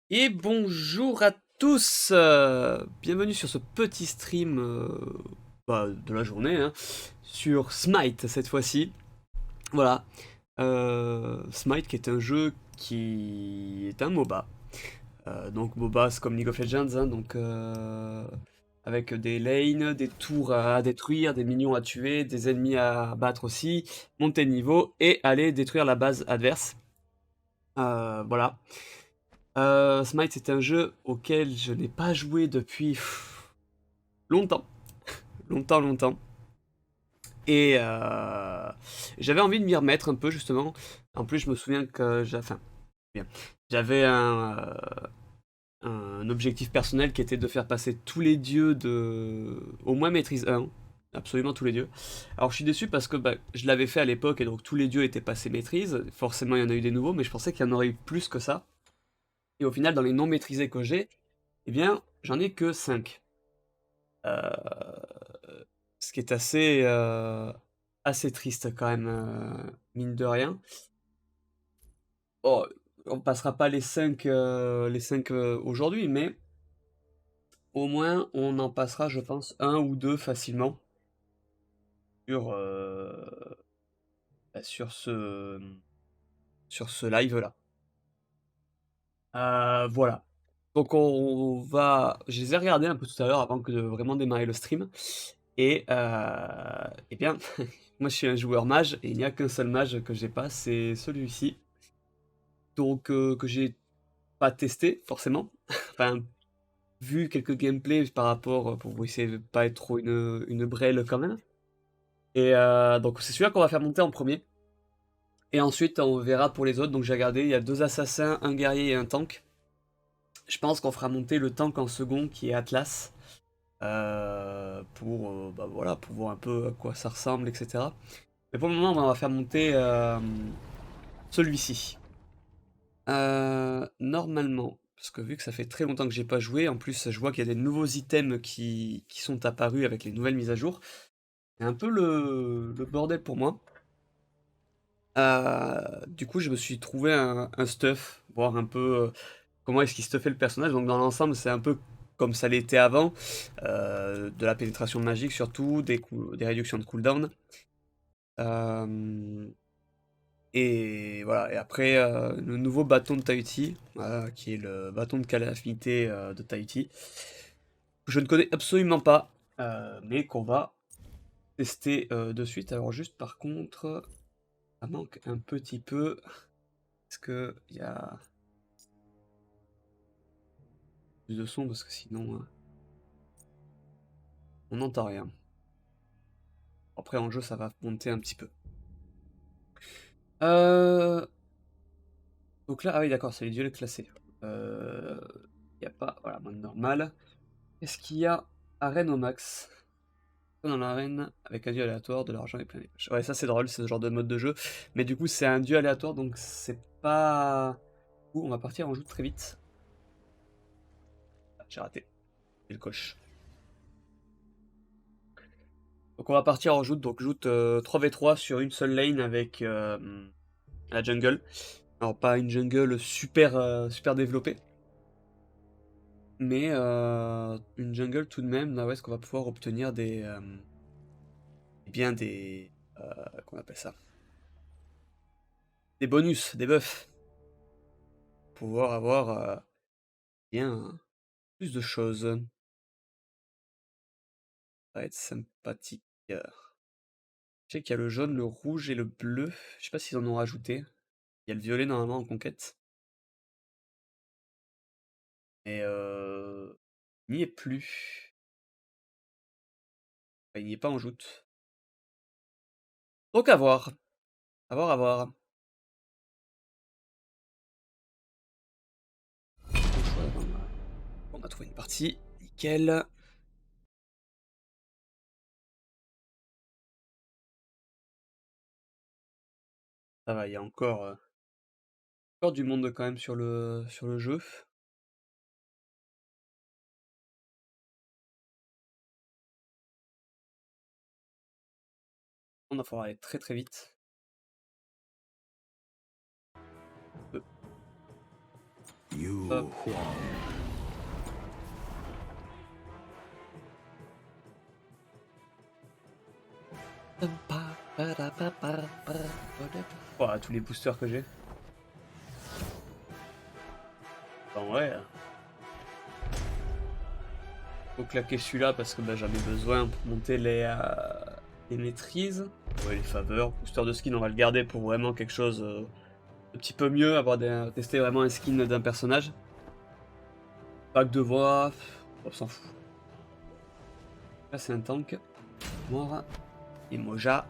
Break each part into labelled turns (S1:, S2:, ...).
S1: Et bonjour à tous, bienvenue sur ce petit stream de la journée, hein, sur Smite cette fois-ci. Voilà, Smite qui est un jeu qui est un MOBA. Donc MOBA c'est comme League of Legends, hein, donc avec des lanes, des tours à détruire, des minions à tuer, des ennemis à battre aussi, monter de niveau et aller détruire la base adverse. Voilà. Smite, c'est un jeu auquel je n'ai pas joué depuis longtemps, longtemps, longtemps. Et j'avais envie de m'y remettre un peu justement. En plus, je me souviens que enfin, bien, j'avais un objectif personnel qui était de faire passer tous les dieux de au moins maîtrise 1. Absolument tous les dieux. Alors je suis déçu parce que je l'avais fait à l'époque et donc tous les dieux étaient passés maîtrise. Forcément, il y en a eu des nouveaux, mais je pensais qu'il y en aurait eu plus que ça. Et au final, dans les non maîtrisés que j'ai, eh bien, j'en ai que 5. Ce qui est assez triste quand même, mine de rien. Oh, on passera pas les 5 aujourd'hui, mais au moins on en passera, je pense, un ou 2 facilement sur, sur ce live-là. Voilà. Donc on va je les ai regardés un peu tout à l'heure avant que de vraiment démarrer le stream et et bien, moi je suis un joueur mage et il n'y a qu'un seul mage que j'ai pas, c'est celui-ci. Donc que j'ai pas testé forcément. Enfin, vu quelques gameplays par rapport, pour essayer de pas être trop une brêle quand même. Et donc c'est celui-là qu'on va faire monter en premier. Et ensuite on verra pour les autres. Donc j'ai regardé, il y a 2 assassins, un guerrier et un tank. Je pense qu'on fera monter le tank en second qui est Atlas. Pour voilà, pour voir un peu à quoi ça ressemble, etc. Mais pour le moment on va faire monter celui-ci. Normalement, parce que vu que ça fait très longtemps que j'ai pas joué, en plus je vois qu'il y a des nouveaux items qui sont apparus avec les nouvelles mises à jour. C'est un peu le bordel pour moi. Du coup, je me suis trouvé un stuff, voir un peu comment est-ce qu'il stuffait le personnage. Donc dans l'ensemble, c'est un peu comme ça l'était avant, de la pénétration magique surtout, des réductions de cooldown. Euh, Et voilà, et après le nouveau bâton de Tahiti, qui est le bâton de calamité de Tahiti, que je ne connais absolument pas, mais qu'on va tester de suite. Alors juste par contre, ça manque un petit peu, est-ce qu'il y a plus de son, parce que sinon on n'entend rien. Après en jeu ça va monter un petit peu. Euh, donc là, ah oui d'accord, c'est les duels classés. Il n'y a pas, voilà, mode normal. Est-ce qu'il y a arène au max? Dans l'arène avec un dieu aléatoire, de l'argent et plein de poches. Ouais, ça c'est drôle, c'est ce genre de mode de jeu. Mais du coup, c'est un dieu aléatoire, donc c'est pas. Ouh, on va partir en joute très vite. Ah, j'ai raté. J'ai le coche. Donc on va partir en joute, donc joute 3v3 sur une seule lane avec la jungle. Alors pas une jungle super, super développée, mais une jungle tout de même, là où est-ce qu'on va pouvoir obtenir bien des... qu'on appelle ça? Des bonus, des buffs. Pouvoir avoir bien plus de choses. Ça va être sympathique. Je sais qu'il y a le jaune, le rouge et le bleu. Je sais pas s'ils en ont rajouté. Il y a le violet normalement en conquête. Et il n'y est plus. Enfin, il n'y est pas en joute. Donc à voir. À voir, à voir. On a trouvé une partie. Nickel. Ça va, il y a encore du monde quand même sur le jeu. On va falloir aller très très vite.
S2: You,
S1: Hop.
S2: Huang.
S1: Ouah, tous les boosters que j'ai. En vrai. Faut claquer celui-là parce que bah, j'en ai besoin pour monter les maîtrises. Ouais, les faveurs. Booster de skin, on va le garder pour vraiment quelque chose un petit peu mieux, tester vraiment un skin d'un personnage. Pack de voix, on s'en fout. Là c'est un tank. Mort. Et Moja.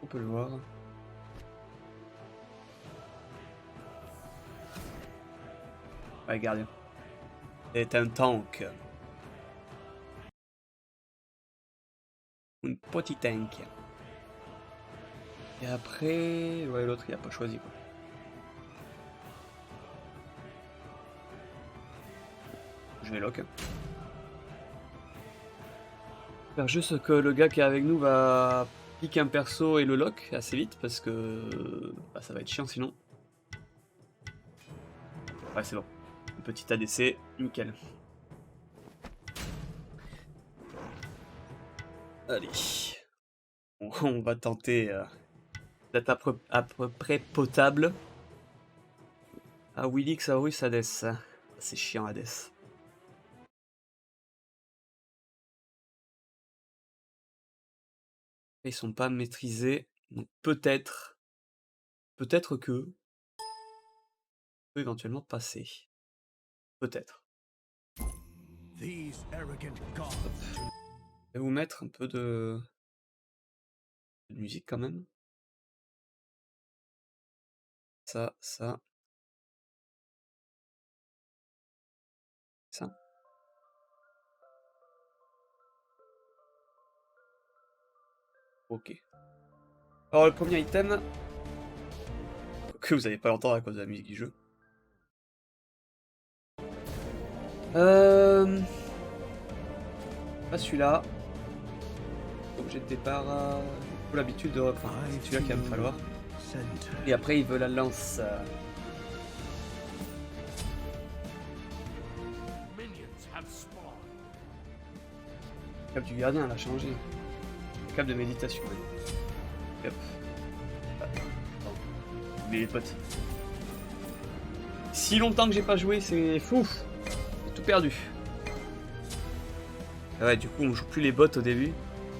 S1: On peut le voir. Ouais, gardien. C'est un tank. Un petit tank. Et après... Ouais, l'autre il a pas choisi quoi. Je vais lock. Faire juste que le gars qui est avec nous va piquer un perso et le lock assez vite parce que bah, ça va être chiant sinon. Ouais, c'est bon. Un petit ADC, nickel. Allez. On va tenter d'être à peu près potable. Ah, Willix, Aorus, Hades. C'est chiant, Hades. Ils sont pas maîtrisés. Donc peut-être que on peut éventuellement passer. Peut-être.
S2: These arrogant gods.
S1: Je vais vous mettre un peu de musique quand même. Ça. Ça. Ok. Alors le premier item, que vous n'allez pas l'entendre à cause de la musique du jeu. Pas celui-là. Objet de départ. J'ai l'habitude de reprendre. C'est celui-là qu'il va me falloir. Et après il veut la lance. Le cap du gardien, elle a changé. Le cap de méditation. Hop. Ah, mais les potes. Si longtemps que j'ai pas joué, c'est fou. J'ai tout perdu. Ah ouais, du coup, on joue plus les bots au début.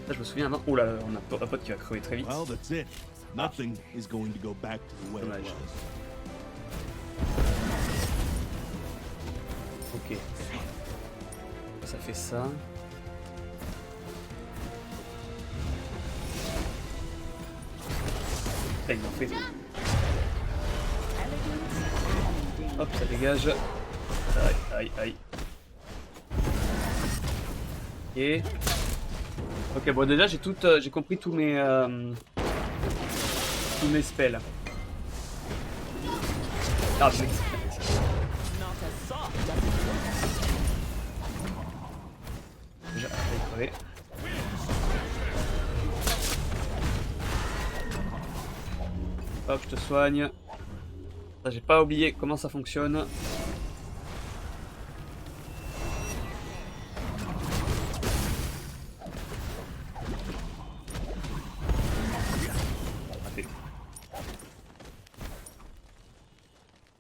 S1: Ça, je me souviens avant. Oh là là, on a un pote qui va crever très vite.
S2: Well, that's it. Nothing is going to go back to the way it
S1: Dommage.
S2: was.
S1: Ok. Ça fait ça. Putain, il m'en fait. Hop, ça dégage. Aïe, aïe, aïe. Ok. Ok, bon déjà j'ai compris tous mes spells. Ah putain. Déjà, failli crever. Hop, je te soigne. Ça, j'ai pas oublié comment ça fonctionne. Raté.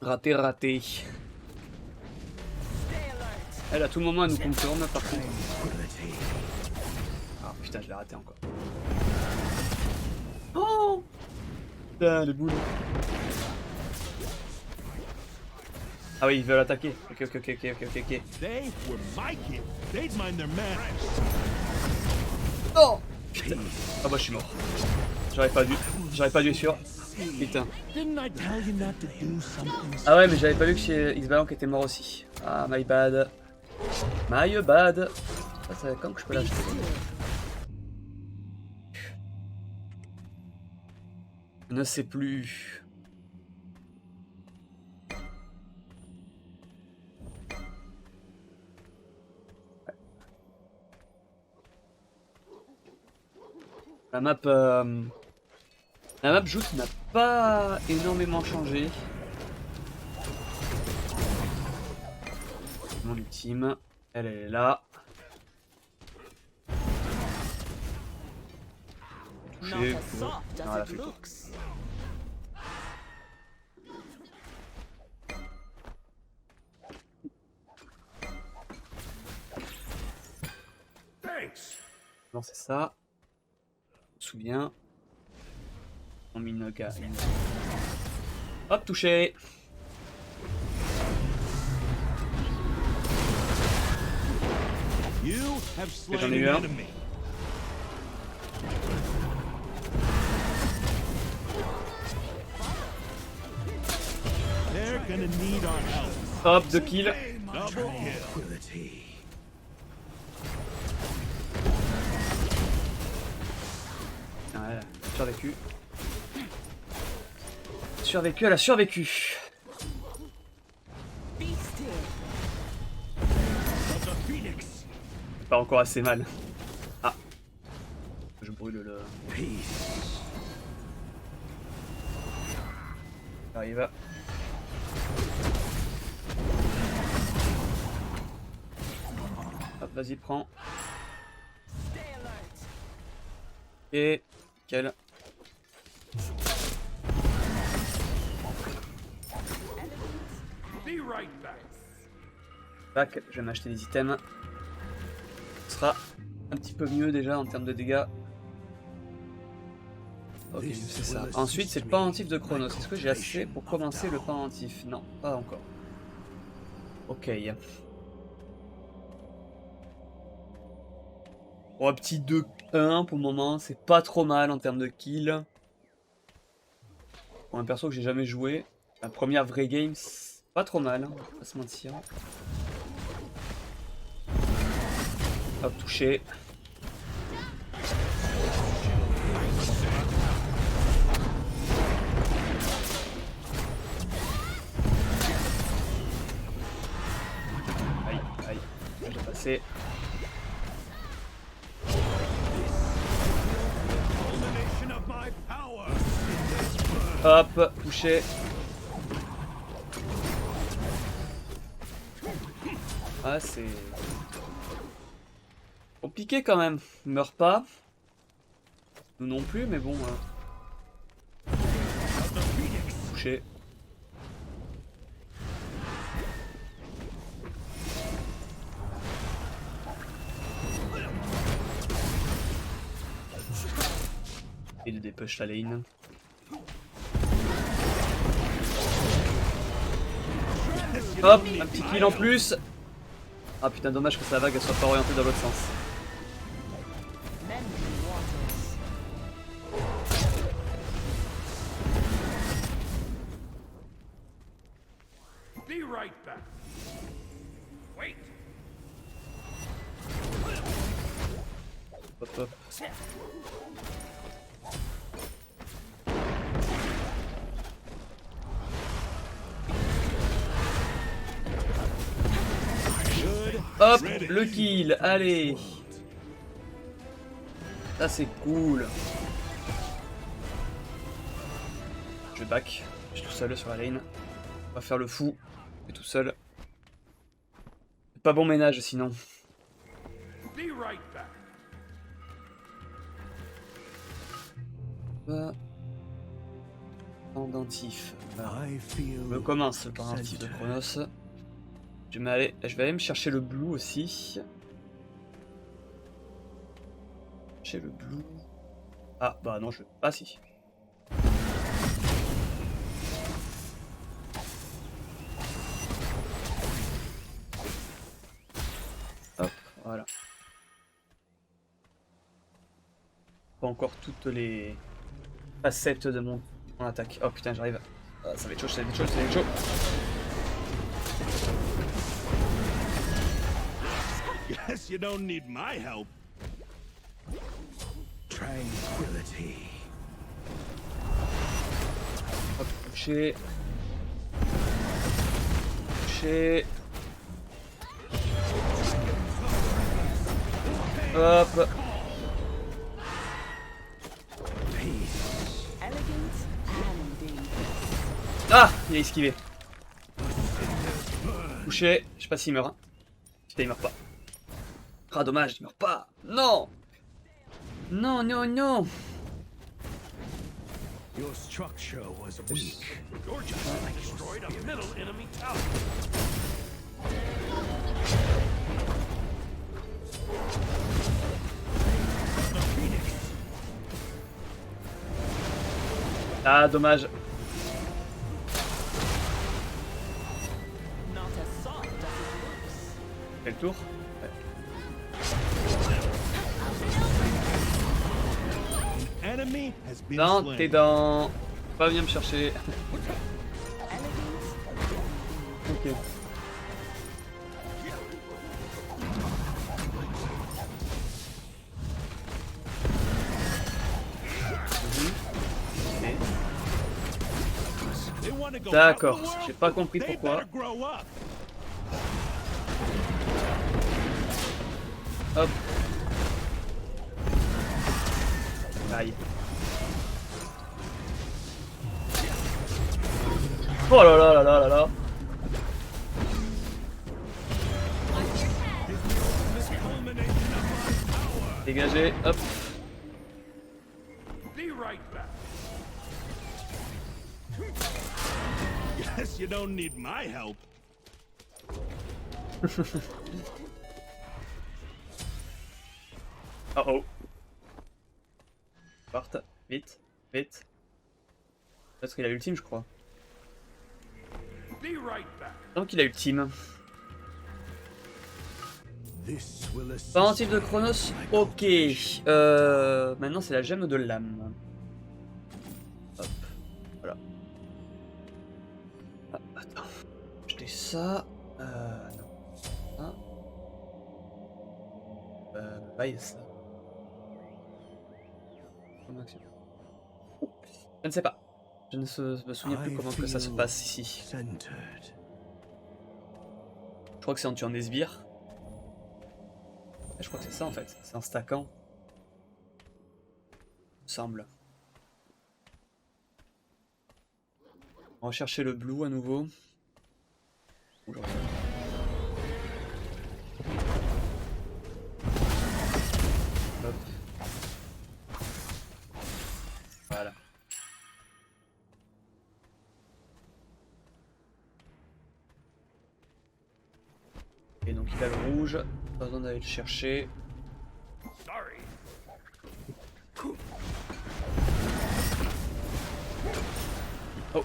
S1: Raté, raté. Elle, à tout moment, elle nous contourne, par contre. Ah putain, je l'ai raté encore. Oh putain, les boules. Ah oui, ils veulent attaquer. Ok.
S2: They were my kids. They'd mind their manners.
S1: Non. Putain. Ah bah je suis mort. J'aurais pas dû être sûr. Putain.
S2: Didn't I tell you not to do something?
S1: Ah ouais, mais j'avais pas vu que chez X-Balank était mort aussi. Ah, my bad. My bad. Ça, c'est quand que je peux l'acheter? Je ne sais plus. La map La map joute n'a pas énormément changé. Mon ultime, elle est là. Touché. Non, elle a fait quoi. Non, c'est ça. Je me souviens. On minoga. Hop, touché. J'en ai eu un. Hop, 2 kills. Ah, elle a survécu. Survécu, elle a survécu. Pas encore assez mal. Ah. Je brûle le... Arrive. Hop, vas-y, prends. Et... Quel... Back, je vais m'acheter des items. Ce sera un petit peu mieux déjà en termes de dégâts. Ok, c'est ça. Ensuite, c'est le pendentif de Chronos. Est-ce que j'ai assez pour commencer le pendentif? Non, pas encore. Ok. Bon, un petit 2-1 pour le moment. C'est pas trop mal en termes de kills. Pour un perso que j'ai jamais joué. La première vraie game, c'est pas trop mal. On va pas se mentir. Hop, touché. Aïe, aïe, j'ai passé. Hop, touché. Ah, c'est compliqué quand même. Il meurt pas. Nous non plus, mais bon. Touché. Et de dépush la lane. Hop, un petit kill en plus. Ah putain, dommage que sa vague elle soit pas orientée dans l'autre sens. Hop, hop. Hop, le kill, allez. Ça c'est cool. Je back, je suis tout seul sur la lane. On va faire le fou, je suis tout seul. Pas bon ménage sinon. Pendentif. Je commence le pendentif de Chronos. Je vais aller me chercher le blue aussi. J'ai le blue. Ah bah non je... Ah si. Hop, voilà. Pas encore toutes les facettes de mon attaque. Oh putain j'arrive. Ah, ça va être chaud, ça va être chaud, ça va être chaud.
S2: Guess you don't need my help. Tranquility.
S1: Hop, touché. Touché. Hop. Ah, il a esquivé. Touché, je sais pas s'il meurt. Hein. Putain, il meurt pas. Ah, dommage, il meurt pas. Non. Non, non, non.
S2: Your structure was weak. Your just destroyed a middle enemy tower. The Phoenix.
S1: Ah, dommage. Quel tour?
S2: Enemy has been
S1: Non,
S2: slain.
S1: t'es dans... Faut pas venir me chercher. Ok.
S2: They want to go
S1: D'accord,
S2: out in the world?
S1: j'ai pas compris
S2: They
S1: pourquoi.
S2: better grow up.
S1: Hop. Aïe. Oh là là là là là là. Dégagez, hop.
S2: Be right back. Guess you don't need my help.
S1: Oh oh. Parte, vite, vite. Parce qu'il a l'ultime, je crois.
S2: Be right back.
S1: Donc il a ultime.
S2: This will assist.
S1: Pendentif de Chronos, ok. Maintenant c'est la gemme de l'âme. Hop, voilà. Ah, attends. Jeter ça. Non. Ça. Là il y a ça. Je ne sais pas. Je ne me souviens plus comment que ça se passe ici. Je crois que c'est en tuant des sbires. Je crois que c'est ça en fait. C'est un stackant. Il me semble. On va chercher le blue à nouveau. Bonjour. Hop. Voilà. Et donc il a le rouge, pas besoin d'aller le chercher.
S2: Sorry.
S1: Oh.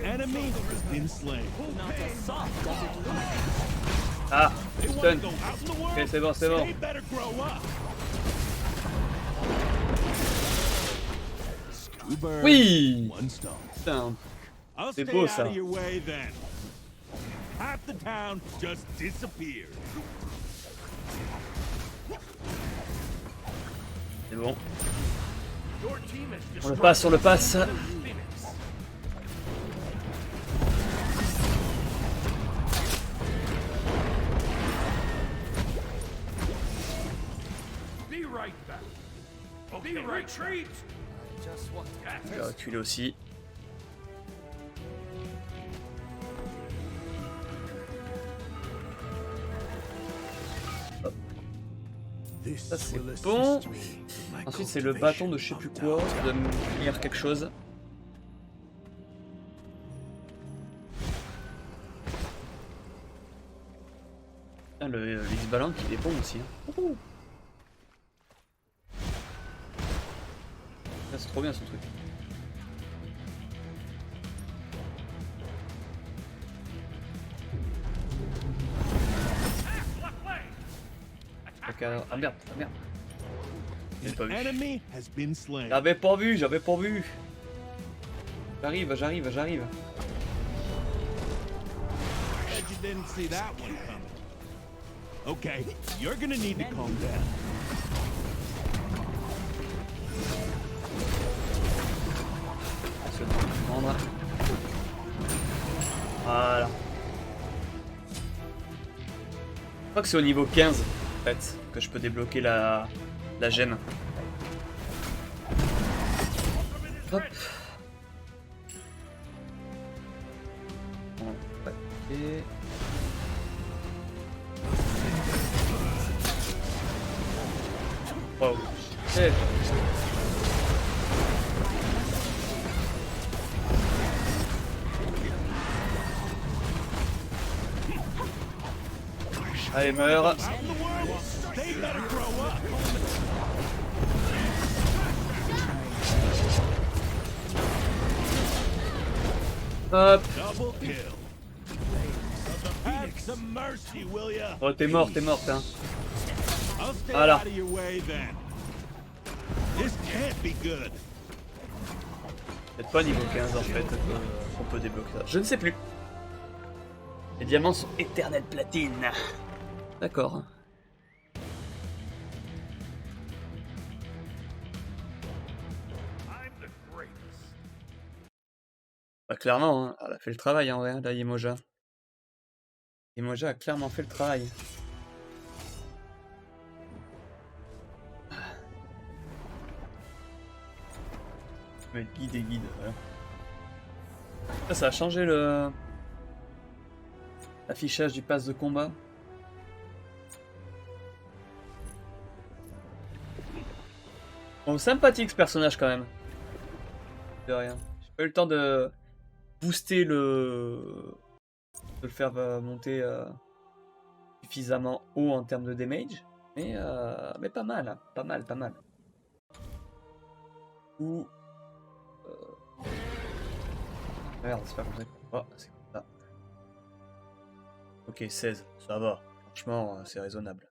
S2: Enemy has been slain.
S1: Ah,
S2: They want
S1: stun.
S2: to go out in the world?
S1: Ok, c'est bon, c'est bon.
S2: They better grow up. Two birds,
S1: Oui.
S2: one stone.
S1: Putain.
S2: I'll
S1: C'est
S2: stay
S1: beau,
S2: out
S1: ça.
S2: of your way then. Half the town just disappeared.
S1: C'est bon.
S2: Your team has
S1: On le passe, on le passe.
S2: Phoenix. Be right back. Okay, be right retreat. Just what
S1: Je vais reculer aussi. Ça c'est bon. Ensuite c'est le bâton de je sais plus quoi, ça doit me lire quelque chose. Ah, le X-Ballon qui est bon aussi. Hein. Ouhou. Ah, c'est trop bien ce truc. Ah merde, ah merde. J'avais pas vu.
S2: Enemy has been slain.
S1: J'avais pas vu, j'avais pas vu. J'arrive, j'arrive, j'arrive.
S2: Bet you didn't see that one coming. Okay, you're gonna need to calm down.
S1: Je vais prendre. Voilà. Je crois que c'est au niveau 15 en fait
S3: que je peux débloquer la gemme. Hop. Bon, ok. Wow. Hey. Allez, meurs. Hop. Oh, t'es morte, hein. Voilà. Peut-être pas niveau 15 en fait qu'on peut débloquer ça. Je ne sais plus. Les diamants sont éternelle platine. D'accord.
S2: I'm the greatest.
S3: Bah clairement, hein, elle a fait le travail en vrai, hein, la Yemoja. Yemoja a clairement fait le travail. Mais guide et guide, voilà. Ça a changé le l'affichage du pass de combat. Bon, sympathique ce personnage quand même. De rien. J'ai pas eu le temps de booster de le faire monter suffisamment haut en termes de damage. Mais pas mal, hein. Pas mal. Ou... Merde, c'est pas comme ça. Oh, c'est comme ça. Ok, 16, ça va. Franchement, c'est raisonnable.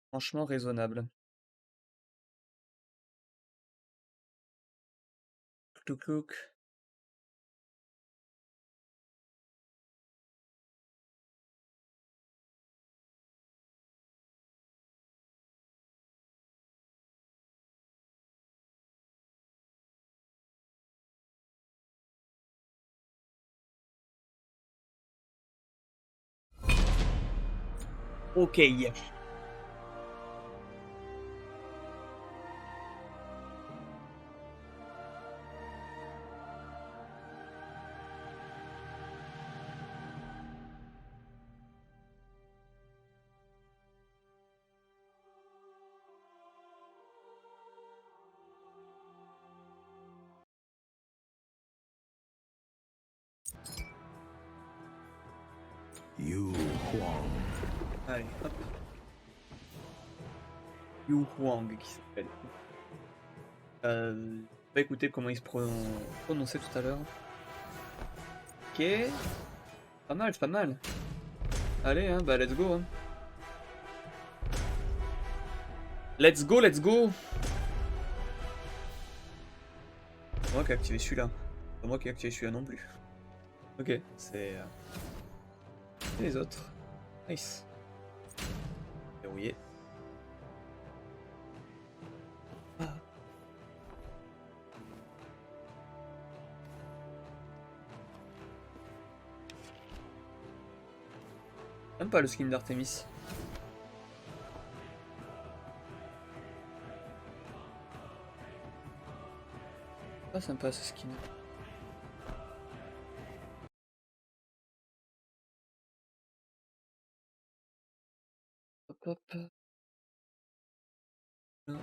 S3: Franchement raisonnable. Clouc. Ok.
S2: Yu Huang.
S3: Allez, hop. Yu Huang qui s'appelle. Pas écouter comment il se prononçait tout à l'heure. Ok. Pas mal, c'est pas mal. Allez, hein, bah let's go. Hein. Let's go. C'est moi qui ai activé celui-là. C'est moi qui ai activé celui-là non plus. Ok, c'est les autres. Nice. Verrouillé. Ah. J'aime pas le skin d'Artemis. Pas sympa ce skin. Hop. Là.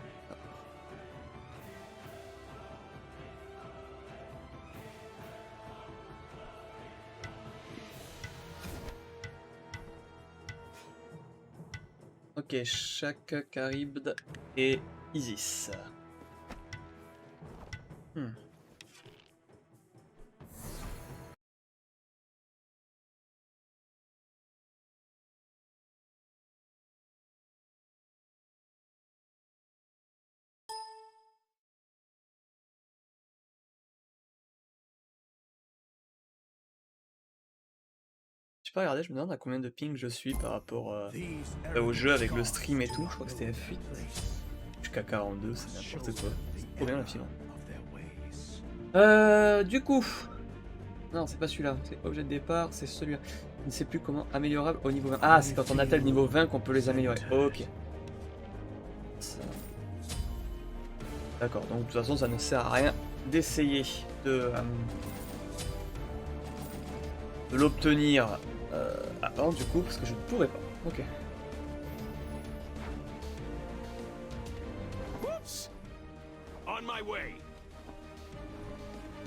S3: Ok, chaque Charybde et Isis. J'ai pas regardé, je me demande à combien de ping je suis par rapport au jeu avec le stream et tout. Je crois que c'était F8. Jusqu'à 42, c'est n'importe quoi. C'est trop bien le film. Du coup... Non, c'est pas celui-là, c'est objet de départ, c'est celui-là. Je ne sais plus comment améliorable au niveau 20. Ah, c'est quand on atteint le niveau 20 qu'on peut les améliorer. Ok. D'accord, donc de toute façon ça ne sert à rien d'essayer de l'obtenir avant du coup parce que je ne pourrais pas. Ok.
S2: Whoops! On my way.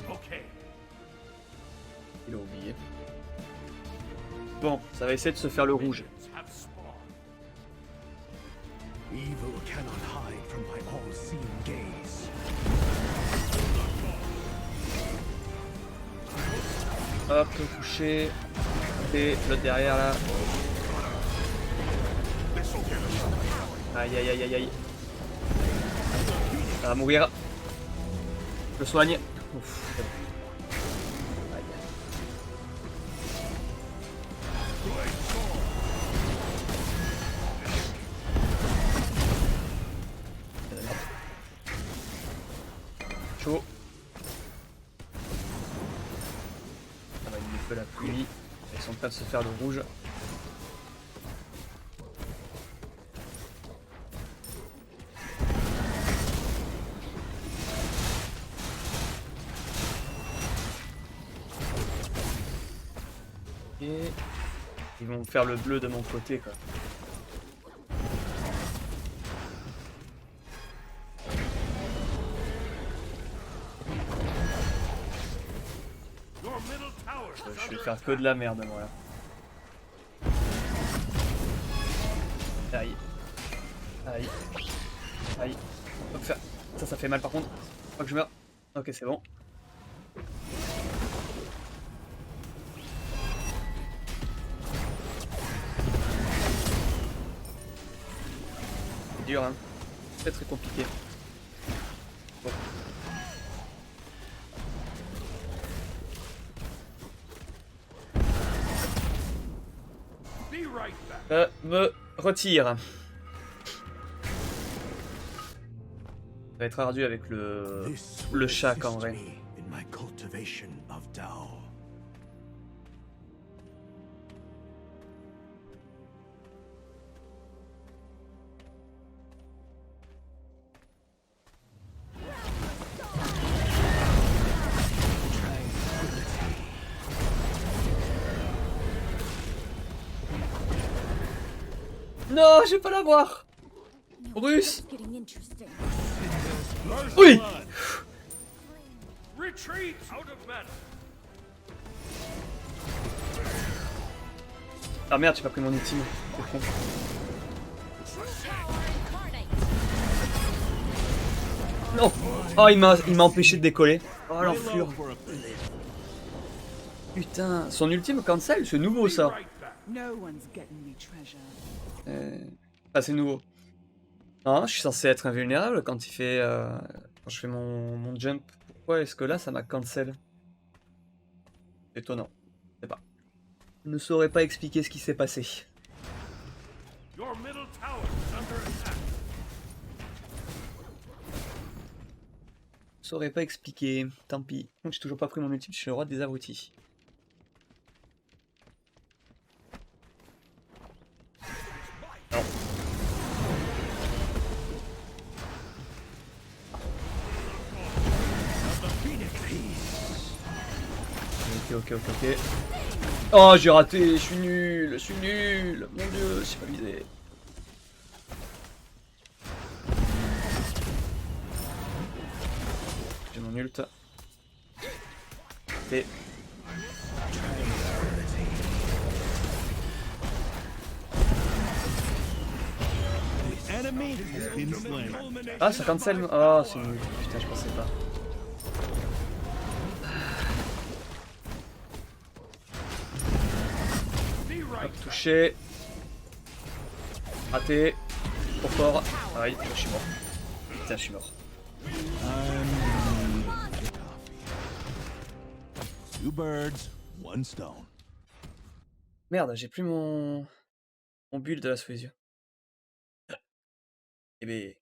S2: Okay.
S3: Il a oublié. Bon, ça va essayer de se faire le rouge.
S2: Have spawned.
S4: Evil cannot hide from my all-seeing gaze.
S3: Hop, touché. Et l'autre derrière là. Aïe aïe aïe aïe aïe. Ça va mourir. Je le soigne. Ouf, c'est bon. Aïe. Chaud. Ça va, il nous fait la pluie. Ils sont en train de se faire le rouge. Et ils vont faire le bleu de mon côté quoi.
S2: Your middle tower is
S3: Je vais
S2: under
S3: faire que de la merde moi là. Aïe. Aïe. Aïe. Faut faire... Ça fait mal par contre. Faut que je meure. Ok, c'est bon. C'est dur hein. C'est très compliqué. Bon.
S2: Be right back.
S3: Me retire. Ça va être ardu avec le chat en vrai.
S4: In my cultivation of Tao.
S3: Non, je vais pas l'avoir. Bruce.
S5: Getting interesting.
S3: Oui.
S2: Retreat out of mana.
S3: Ah merde, j'ai pas pris mon ultime. C'est con. Non. Oh, il m'a empêché de décoller. Oh l'enflure. Putain, son ultime cancel, c'est nouveau
S2: Be
S3: ça.
S2: right back.
S6: No one's getting me treasure.
S3: Ah, c'est nouveau. Non, je suis censé être invulnérable quand il fait. Quand je fais mon jump. Pourquoi est-ce que là ça m'a cancel? Étonnant. Je sais pas. Je ne saurais pas expliquer ce qui s'est passé.
S2: Your middle tower is under attack.
S3: Je saurais pas expliquer. Tant pis. J'ai toujours pas pris mon ultime, je suis le roi des abrutis. Non. Ok. Oh, j'ai raté, je suis nul. Mon dieu, j'ai pas visé. J'ai mon ult. Et...
S4: Enemy has been slain.
S3: Ah, ça cancel. Oh, c'est nul. Putain, je pensais pas.
S2: Be right
S3: Hop, touché. Raté. Trop fort. Aïe, je suis mort. Putain, je suis mort.
S4: Two birds, one stone.
S3: Merde, j'ai plus mon build là sous les yeux. Eh ben...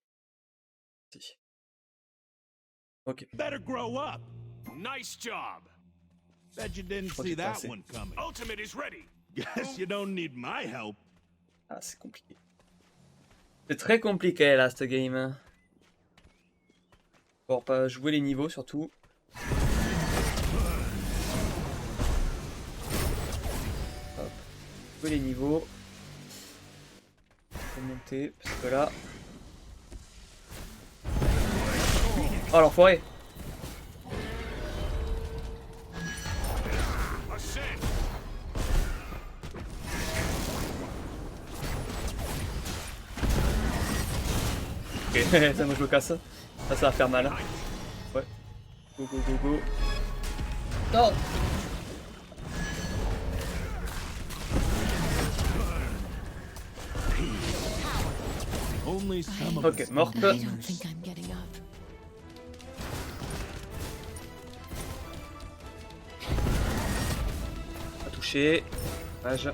S3: Si. Ok.
S4: Better grow up.
S2: Nice job.
S4: Bet you didn't
S3: crois
S4: see
S3: que j'ai
S4: that
S3: passé.
S4: one coming.
S2: Ultimate is ready.
S4: Guess you don't need my help.
S3: Ah, c'est compliqué. C'est très compliqué là, cette game. Pour pas jouer les niveaux surtout. Hop. Jouer les niveaux. Faut monter, parce que là... Oh l'enfoiré! Ok, ça moi je me casse. Ça va faire mal. Ouais. Go go go go. Non!
S4: Only some of
S3: Ok,
S4: us
S3: morte.
S5: I don't think I'm getting up.
S3: Pas touché. Dommage.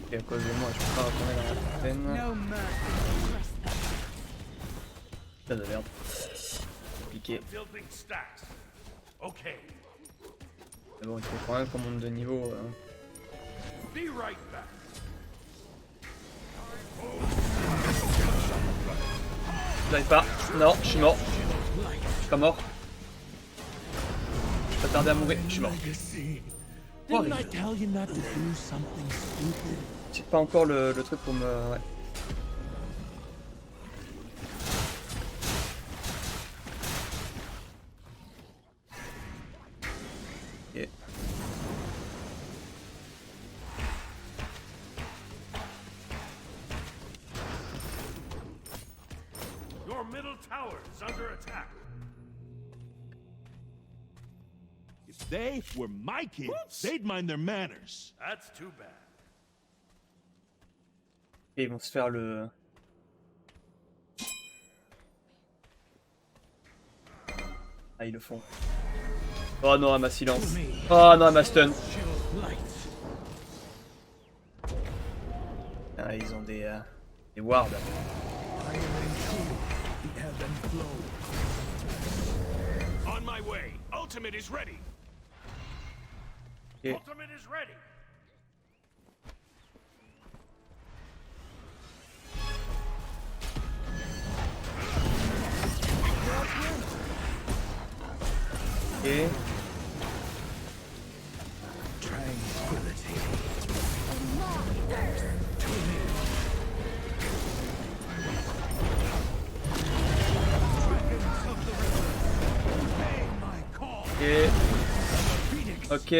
S3: Ok, à cause de moi, je peux pas retourner dans la fontaine.
S6: No mercy.
S3: Putain de merde. Compliqué.
S2: Building stacks. Okay.
S3: Mais bon, il faut quand même qu'on monte de niveau.
S2: Be right back.
S3: J'arrive pas. Non, je suis mort. Je suis pas mort. Je vais pas tarder à mourir. Je suis mort.
S4: legacy.
S3: Oh,
S4: Didn't I tell you not to do something stupid?
S3: j'ai pas encore le truc pour me... Ouais. Ok.
S2: Your middle tower is under attack.
S4: If they were my kids, they'd mind their manners.
S2: That's too bad.
S3: Et ils vont se faire le... Ah, ils le font. Oh non, à ma silence. Oh non, à ma stun. Ah, ils ont des wards.
S2: On my way. Ultimate is ready.
S3: Ok.
S2: Ultimate is ready.
S3: Ok. Ok. Ok.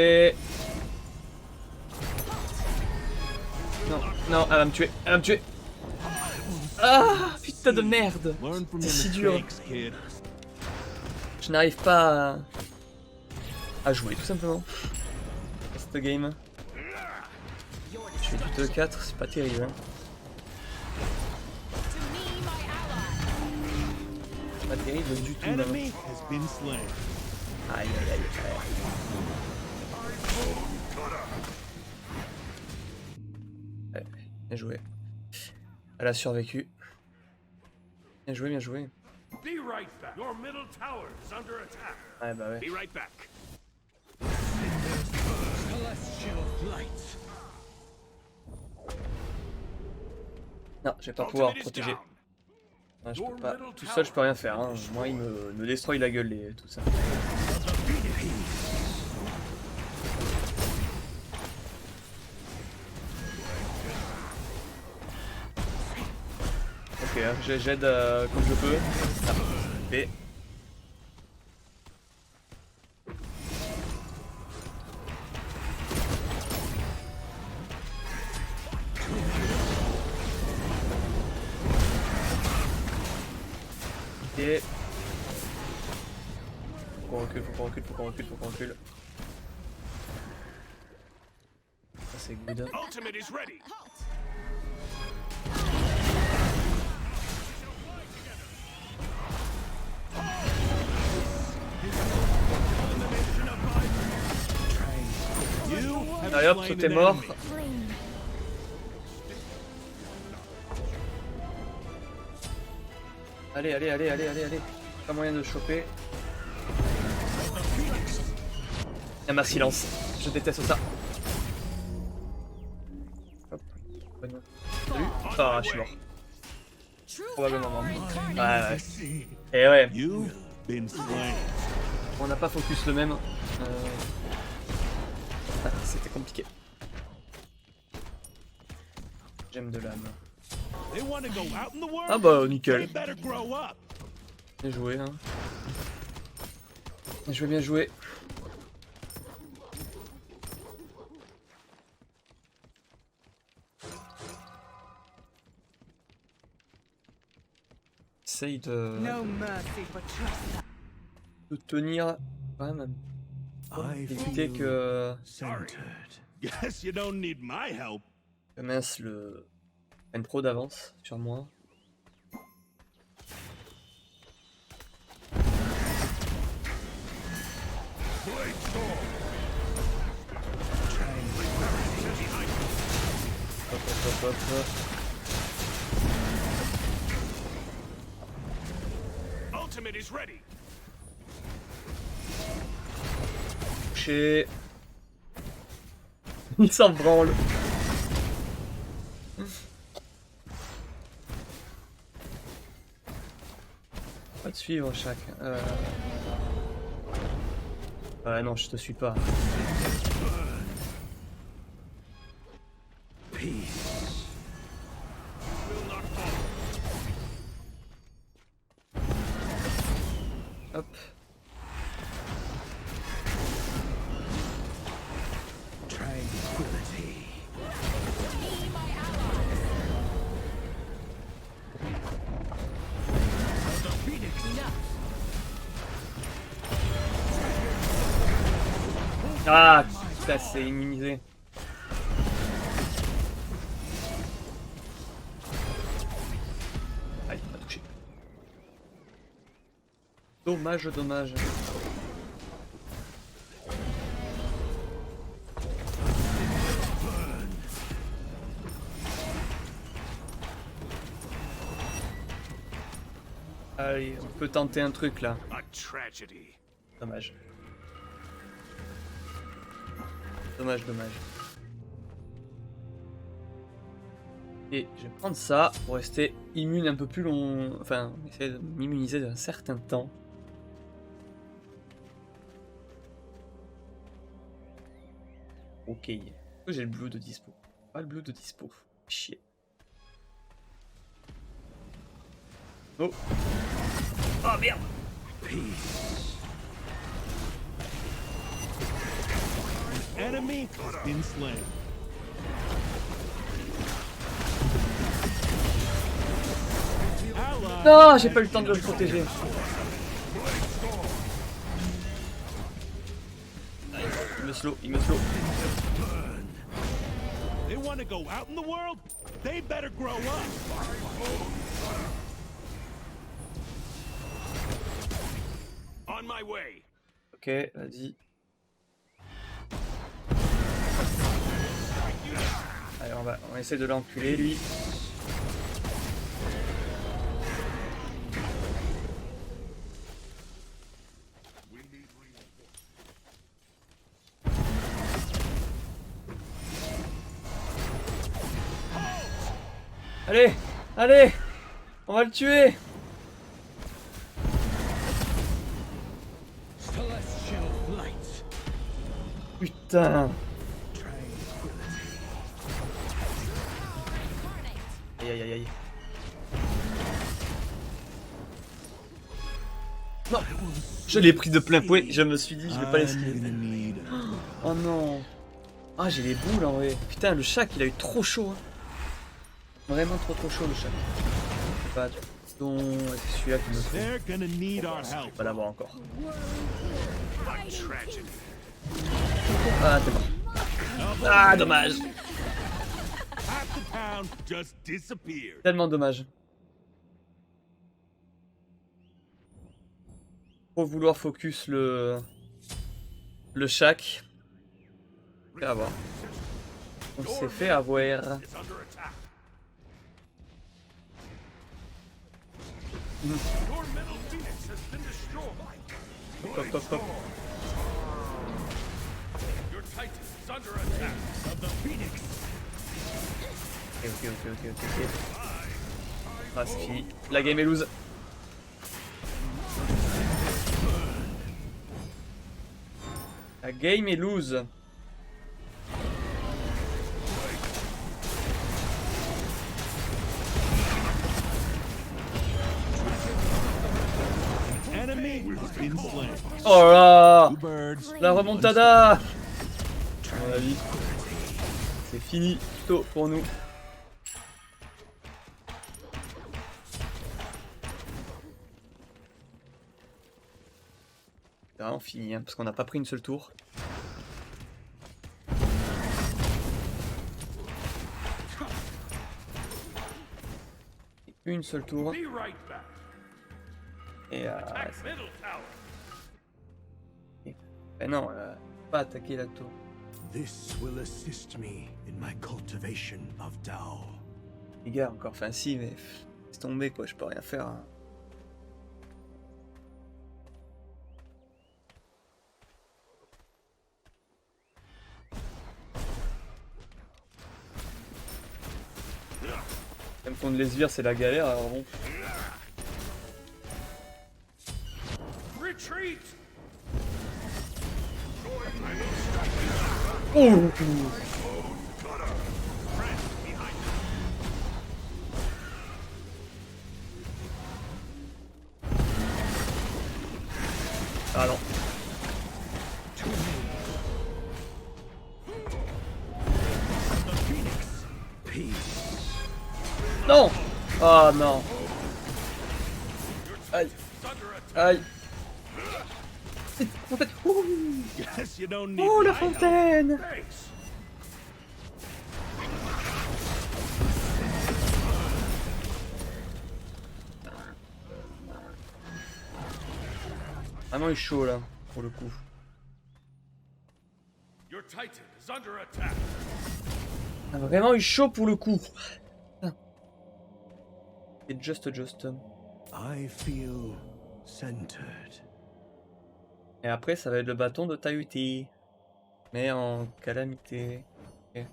S3: Non, non, elle va me tuer. Elle va me tuer. Ah, putain de merde.
S4: Learn from
S3: C'est
S4: your
S3: si dur.
S4: mistakes, kid.
S3: Je n'arrive pas à jouer tout simplement. Cette game. Je suis plutôt 4, c'est pas terrible. Hein. Pas terrible du tout. Même.
S4: Enemy has been slain.
S3: Aïe aïe aïe aïe. Ouais, bien joué. Elle a survécu. Bien joué, bien joué.
S2: Be right back. Your middle tower is under attack.
S3: Ouais bah ouais.
S2: Be right back.
S3: Non, je vais pas pouvoir
S2: Ultimate is
S3: protéger.
S2: down.
S3: Ouais, je peux pas. Tout seul je peux rien faire. Hein. Moi il me destroy la gueule tout ça. Ok, hein, j'aide comme je peux. Ah, et... Ok. Faut qu'on recule, faut qu'on recule, faut qu'on recule, faut qu'on recule. Ça c'est good.
S2: Ultimate is ready.
S4: You have
S3: Allez hop,
S4: slain
S3: toi t'es
S4: an
S3: mort.
S4: enemy.
S3: Allez, allez, allez, allez, allez, allez. Pas moyen de le choper. Et ma silence. Je déteste ça. Hop. Ouais, non. Salut. Ah, je suis mort. Probablement mort. Ouais, ouais. Et ouais,
S4: You've been slain.
S3: on n'a pas focus le même. Ah, c'était compliqué. J'aime de l'âme.
S4: They want to go out in the world.
S3: Ah bah
S4: They
S3: nickel.
S4: better grow up.
S3: Bien joué, hein. Je vais bien jouer. Essaye
S6: No mercy for trust.
S3: de tenir quand même. Éviter que
S4: Guess you don't need my help.
S3: mince le prenne trop d'avance sur moi. Hop, hop, hop, hop.
S2: Ultimate is ready.
S3: Touché. Il s'en branle. Pas te suivre chaque. Ouais non je te suis pas. Hop. Ah, putain, c'est immunisé. Ah, il m'a touché. Dommage, dommage. Allez, on peut tenter un truc là.
S2: A tragedy.
S3: Dommage. Dommage, dommage. Et je vais prendre ça pour rester immune un peu plus long. Enfin, essayer de m'immuniser d'un certain temps. Ok. J'ai le blue de dispo. Pas le blue de dispo. Chier. Oh. Oh merde.
S4: Enemy has been slain. Ally.
S3: Non, j'ai pas eu le temps de le protéger. Il me slow, il me slow.
S4: They want to go out in the world. They better grow up.
S2: On my way.
S3: Ok, vas-y. Allez, on va essayer de l'enculer lui. Allez, allez, on va le tuer. Putain. Aïe aïe aïe aïe. Non, je l'ai pris de plein fouet, je me suis dit je vais pas l'esquiver.
S4: I'm gonna need
S3: Oh non. Ah j'ai les boules en vrai. Putain le chat il a eu trop chaud. Hein. Vraiment trop chaud le chat. Je sais pas, donc c'est celui-là qui me fait.
S4: They're gonna need our
S3: On
S4: help.
S3: va l'avoir encore.
S2: A tragedy.
S3: Ah t'es mort. Ah dommage.
S4: Half the town just disappeared.
S3: Tellement dommage. Faut vouloir focus le shack. Fait avoir. On s'est fait avoir.
S2: It's under attack. Your middle phoenix has been destroyed.
S3: Hop, hop, hop.
S2: Your titan is under attack.
S4: Of the Phoenix.
S3: Ok. Ah, c'est fini. La game est lose. La game est lose.
S4: Enemy has been slain.
S3: Oh là là,
S4: Two birds.
S3: la remontada. À mon avis, c'est fini tôt pour nous. C'est vraiment fini, hein, parce qu'on n'a pas pris une seule tour. Une seule tour.
S2: Be right back.
S3: Et
S2: Attack middle tower.
S3: ben non, pas attaquer la tour.
S5: This will assist me in my cultivation of Tao.
S3: Les gars, encore, enfin si, mais laisse tomber quoi, je peux rien faire. Hein. Même contre les sbires, c'est la galère, alors bon.
S2: Retreat.
S3: Oh ah non. Non. Ah non. Aïe. Aïe.
S4: Guess you don't need
S3: Oh la
S4: my help.
S3: fontaine.
S2: Thanks.
S3: Vraiment il est chaud là, pour le coup.
S2: Your titan is under attack.
S3: Ah, vraiment eu chaud pour le coup. Et just.
S5: I feel centered.
S3: Et après ça va être le bâton de Tahuti. Mais en calamité. Ok.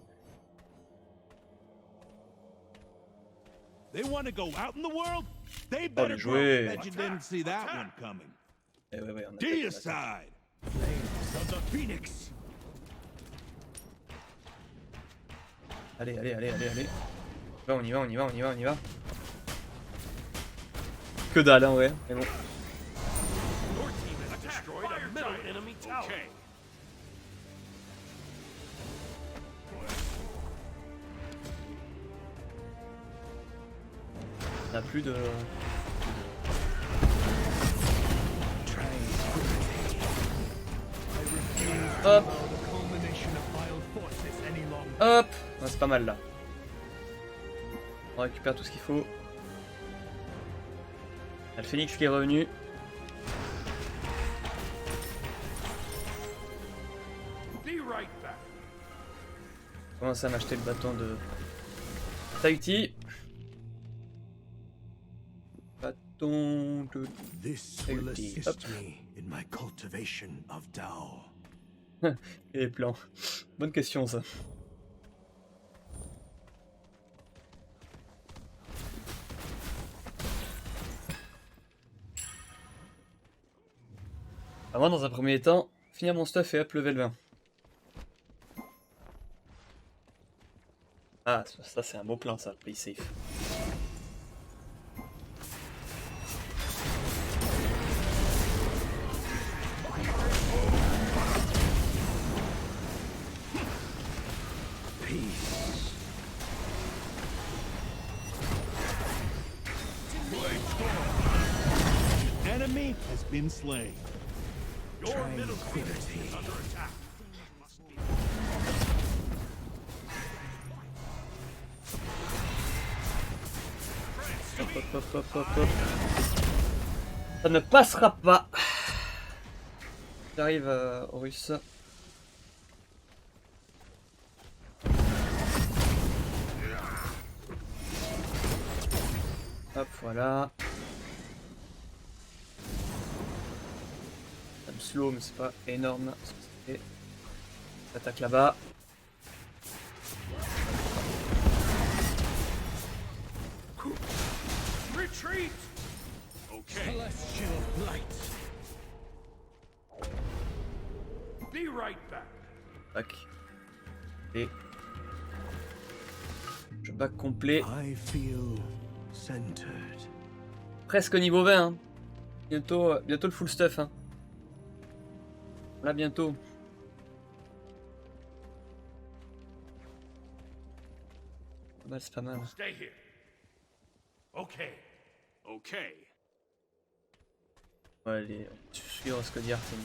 S4: They want to go out in the world? They
S3: Oh,
S4: better
S3: bien
S4: grow.
S3: joué.
S4: Bet you didn't see that one coming.
S3: Eh ouais, on a
S4: Deicide. Flames of the Phoenix.
S3: Allez. On y va. Que dalle, hein, ouais. Mais bon.
S2: Your team has destroyed a middle enemy tower. Okay.
S3: On a plus de. Hop. Hop. Ouais, c'est pas mal là. On récupère tout ce qu'il faut. Il y a le phénix qui est revenu.
S2: Be right back.
S3: Je commence à m'acheter le bâton de Tahuti. Bâton de
S5: This will
S3: Tahuti.
S5: assist
S3: Hop.
S5: me in my cultivation of Tao.
S3: Et les plans. Bonne question ça. Avant, dans un premier temps, finir mon stuff et up level 20. Ah, ça c'est un beau plan ça, play safe.
S4: Enemy has been slain.
S2: Your middle phoenix is under attack.
S3: Hop. Ça ne passera pas. J'arrive au russe. Hop, voilà. slow, mais c'est pas énorme. Attaque là-bas.
S2: Retreat! Okay.
S5: Celestial light.
S2: Be right back.
S3: Back. Et je back complet.
S5: I feel centered.
S3: Presque niveau 20. Hein. Bientôt le full stuff. Hein. Là bientôt. Pas mal, c'est pas mal.
S2: Stay here. Okay.
S4: Okay.
S3: Ouais, allez, on va suivre ce que dit Artemis.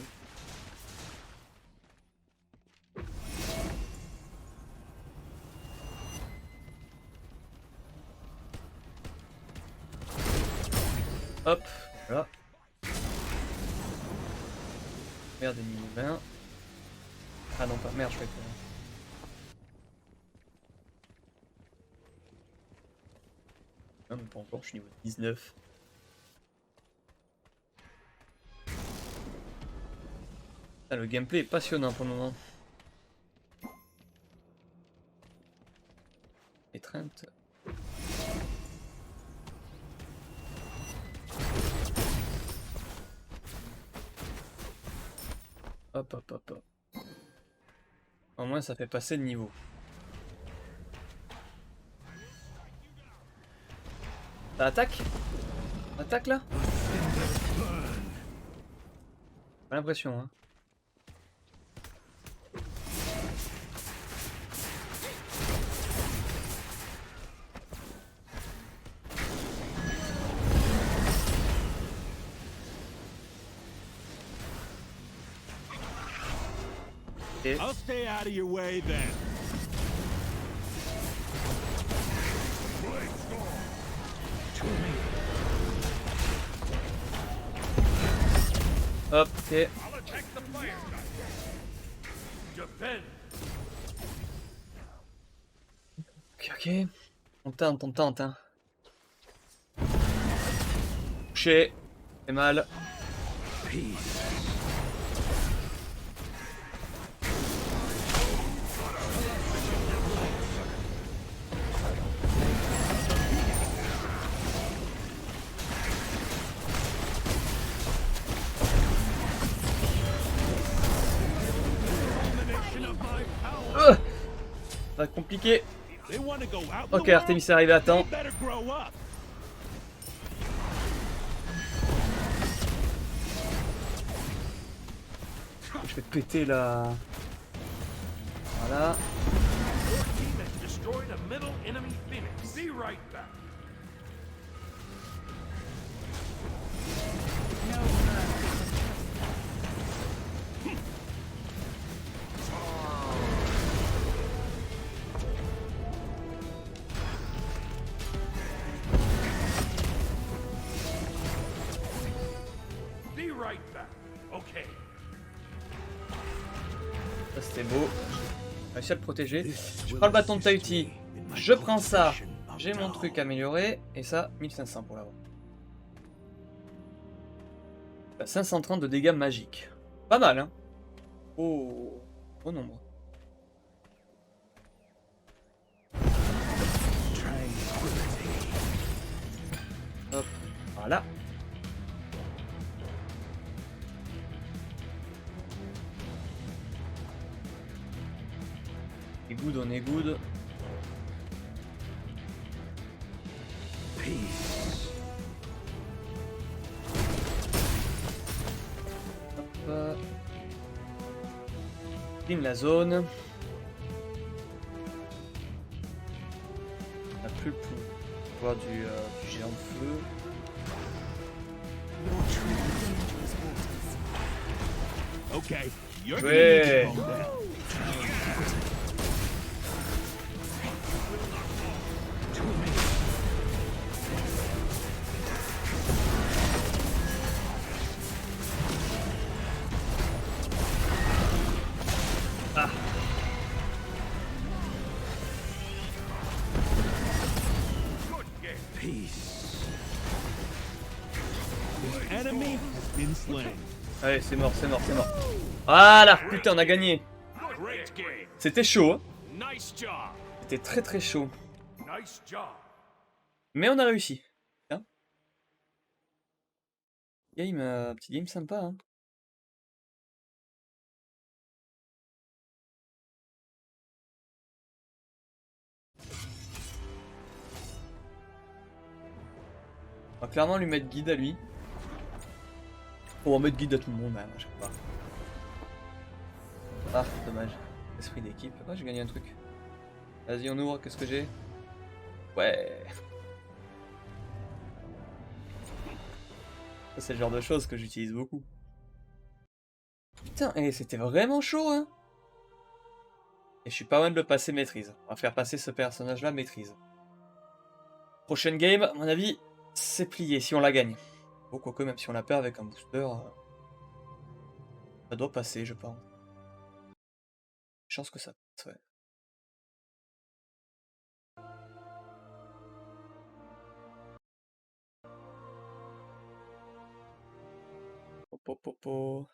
S3: Hop, voilà. Merde, niveau 20. Ah non, pas merde, je crois que... Non, mais pas encore, je suis niveau 19. Ah, le gameplay est passionnant pour le moment. Étreinte. Hop hop hop hop. Au moins ça fait passer le niveau. Ça attaque? Ça attaque là? Pas l'impression hein.
S4: I'll stay out of your way then.
S3: Hop, ok.
S2: I'll attack the fire. Defend.
S3: Ok, ok. On tente, hein. Touché. C'est mal. Ça va être compliqué.
S4: They want to go out.
S3: Ok, Artemis est arrivé à temps.
S4: They better grow up.
S3: Je vais péter la... Voilà.
S2: Your team has destroyed a middle enemy Phoenix. Be right back.
S6: No mercy for
S2: Be right back. Okay.
S3: Ça c'était beau. J'ai réussi à le protéger. Je prends le bâton de Tahuti. Je prends ça. J'ai mon truc amélioré. Et ça, 1500 pour l'avoir. 530 de dégâts magiques. Pas mal, hein. Oh, au nombre. Hop, voilà. On est good, on est good. Hop. Clean la zone. On n'a plus le pouvoir du géant de feu.
S4: Okay, you're
S3: Ouais.
S4: gonna need to calm down.
S2: Good game.
S5: Peace.
S4: The enemy has been slain.
S3: Allez, c'est mort, c'est mort, c'est mort. Voilà, putain, on a gagné.
S2: Great game.
S3: C'était chaud, hein.
S2: Nice job.
S3: C'était très très chaud.
S2: Nice job.
S3: Mais on a réussi. Hein, game, petit game sympa, hein. On va clairement lui mettre guide à lui. On va mettre guide à tout le monde, hein, je sais pas. Ah, dommage. Esprit d'équipe. Ah, j'ai gagné un truc. Vas-y, on ouvre, qu'est-ce que j'ai? Ouais. Ça, c'est le genre de choses que j'utilise beaucoup. Putain, et c'était vraiment chaud, hein. Et je suis pas loin de le passer maîtrise. On va faire passer ce personnage-là maîtrise. Prochaine game, à mon avis, c'est plié si on la gagne. Bon, quoique, même si on la perd avec un booster, ça doit passer, je pense. Chance que ça passe, ouais. Popo.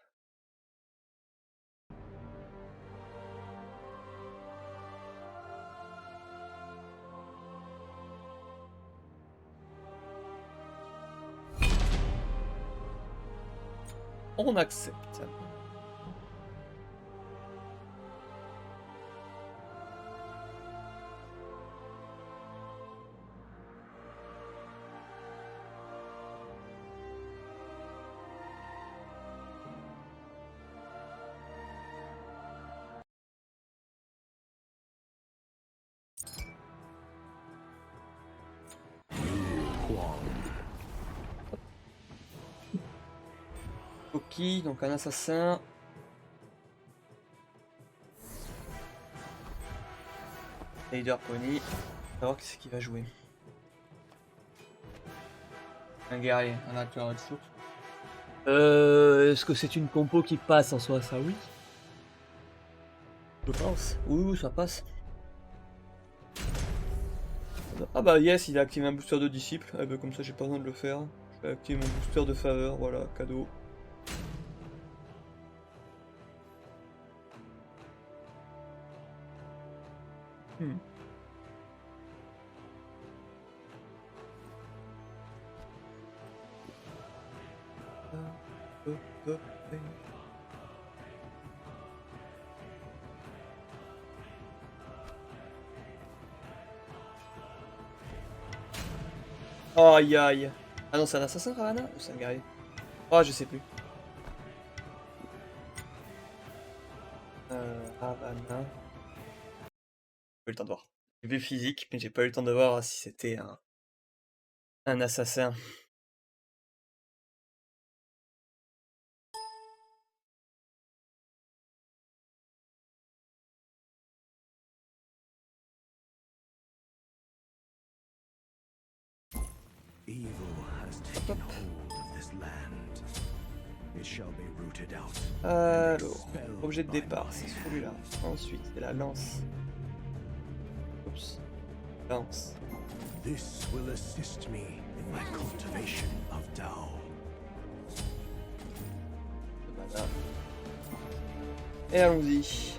S3: On accepte. Ok, donc un assassin. Leader Pony. On va voir qui c'est qui va jouer. Un guerrier, un acteur de source.
S1: Est-ce que c'est une compo qui passe en soi? Ça oui.
S3: Je pense. Oui, ça passe. Ah bah yes, il a activé un booster de disciple. Ah bah comme ça j'ai pas besoin de le faire. Je vais activer mon booster de faveur, voilà, cadeau. Aïe aïe. Ah non, c'est un assassin, Ravana? Ou c'est un guerrier? Oh, je sais plus. Ravana. J'ai pas eu le temps de voir. J'ai vu physique, mais j'ai pas eu le temps de voir si c'était un assassin.
S5: Evil has taken hold of this land. It shall be rooted out.
S3: Alors, objet de départ, c'est celui-là. Ensuite, c'est la lance. Oups. Lance.
S5: This will assist me in my cultivation of Tao.
S3: Voilà. Et allons-y.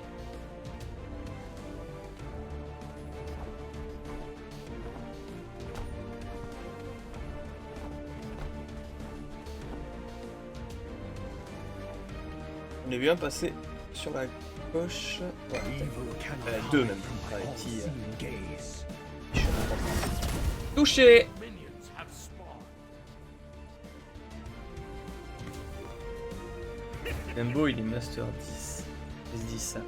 S3: On est bien passé sur la gauche. Ouais, deux même. Petit, touché.
S2: Minions have spawned.
S3: Membo il est master 10. 10 ça.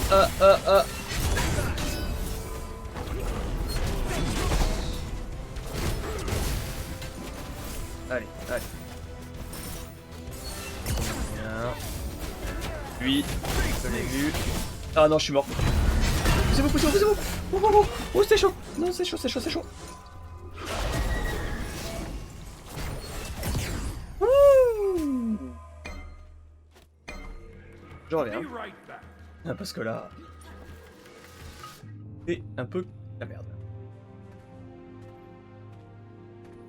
S3: Ah. Allez. Bien. Lui, je l'ai vu. Ah non, je suis mort. Poussez-vous. Oh, c'est chaud. Non, c'est chaud. Ouh. Je reviens.
S2: Be right back.
S3: Ah, parce que là... C'est un peu la merde.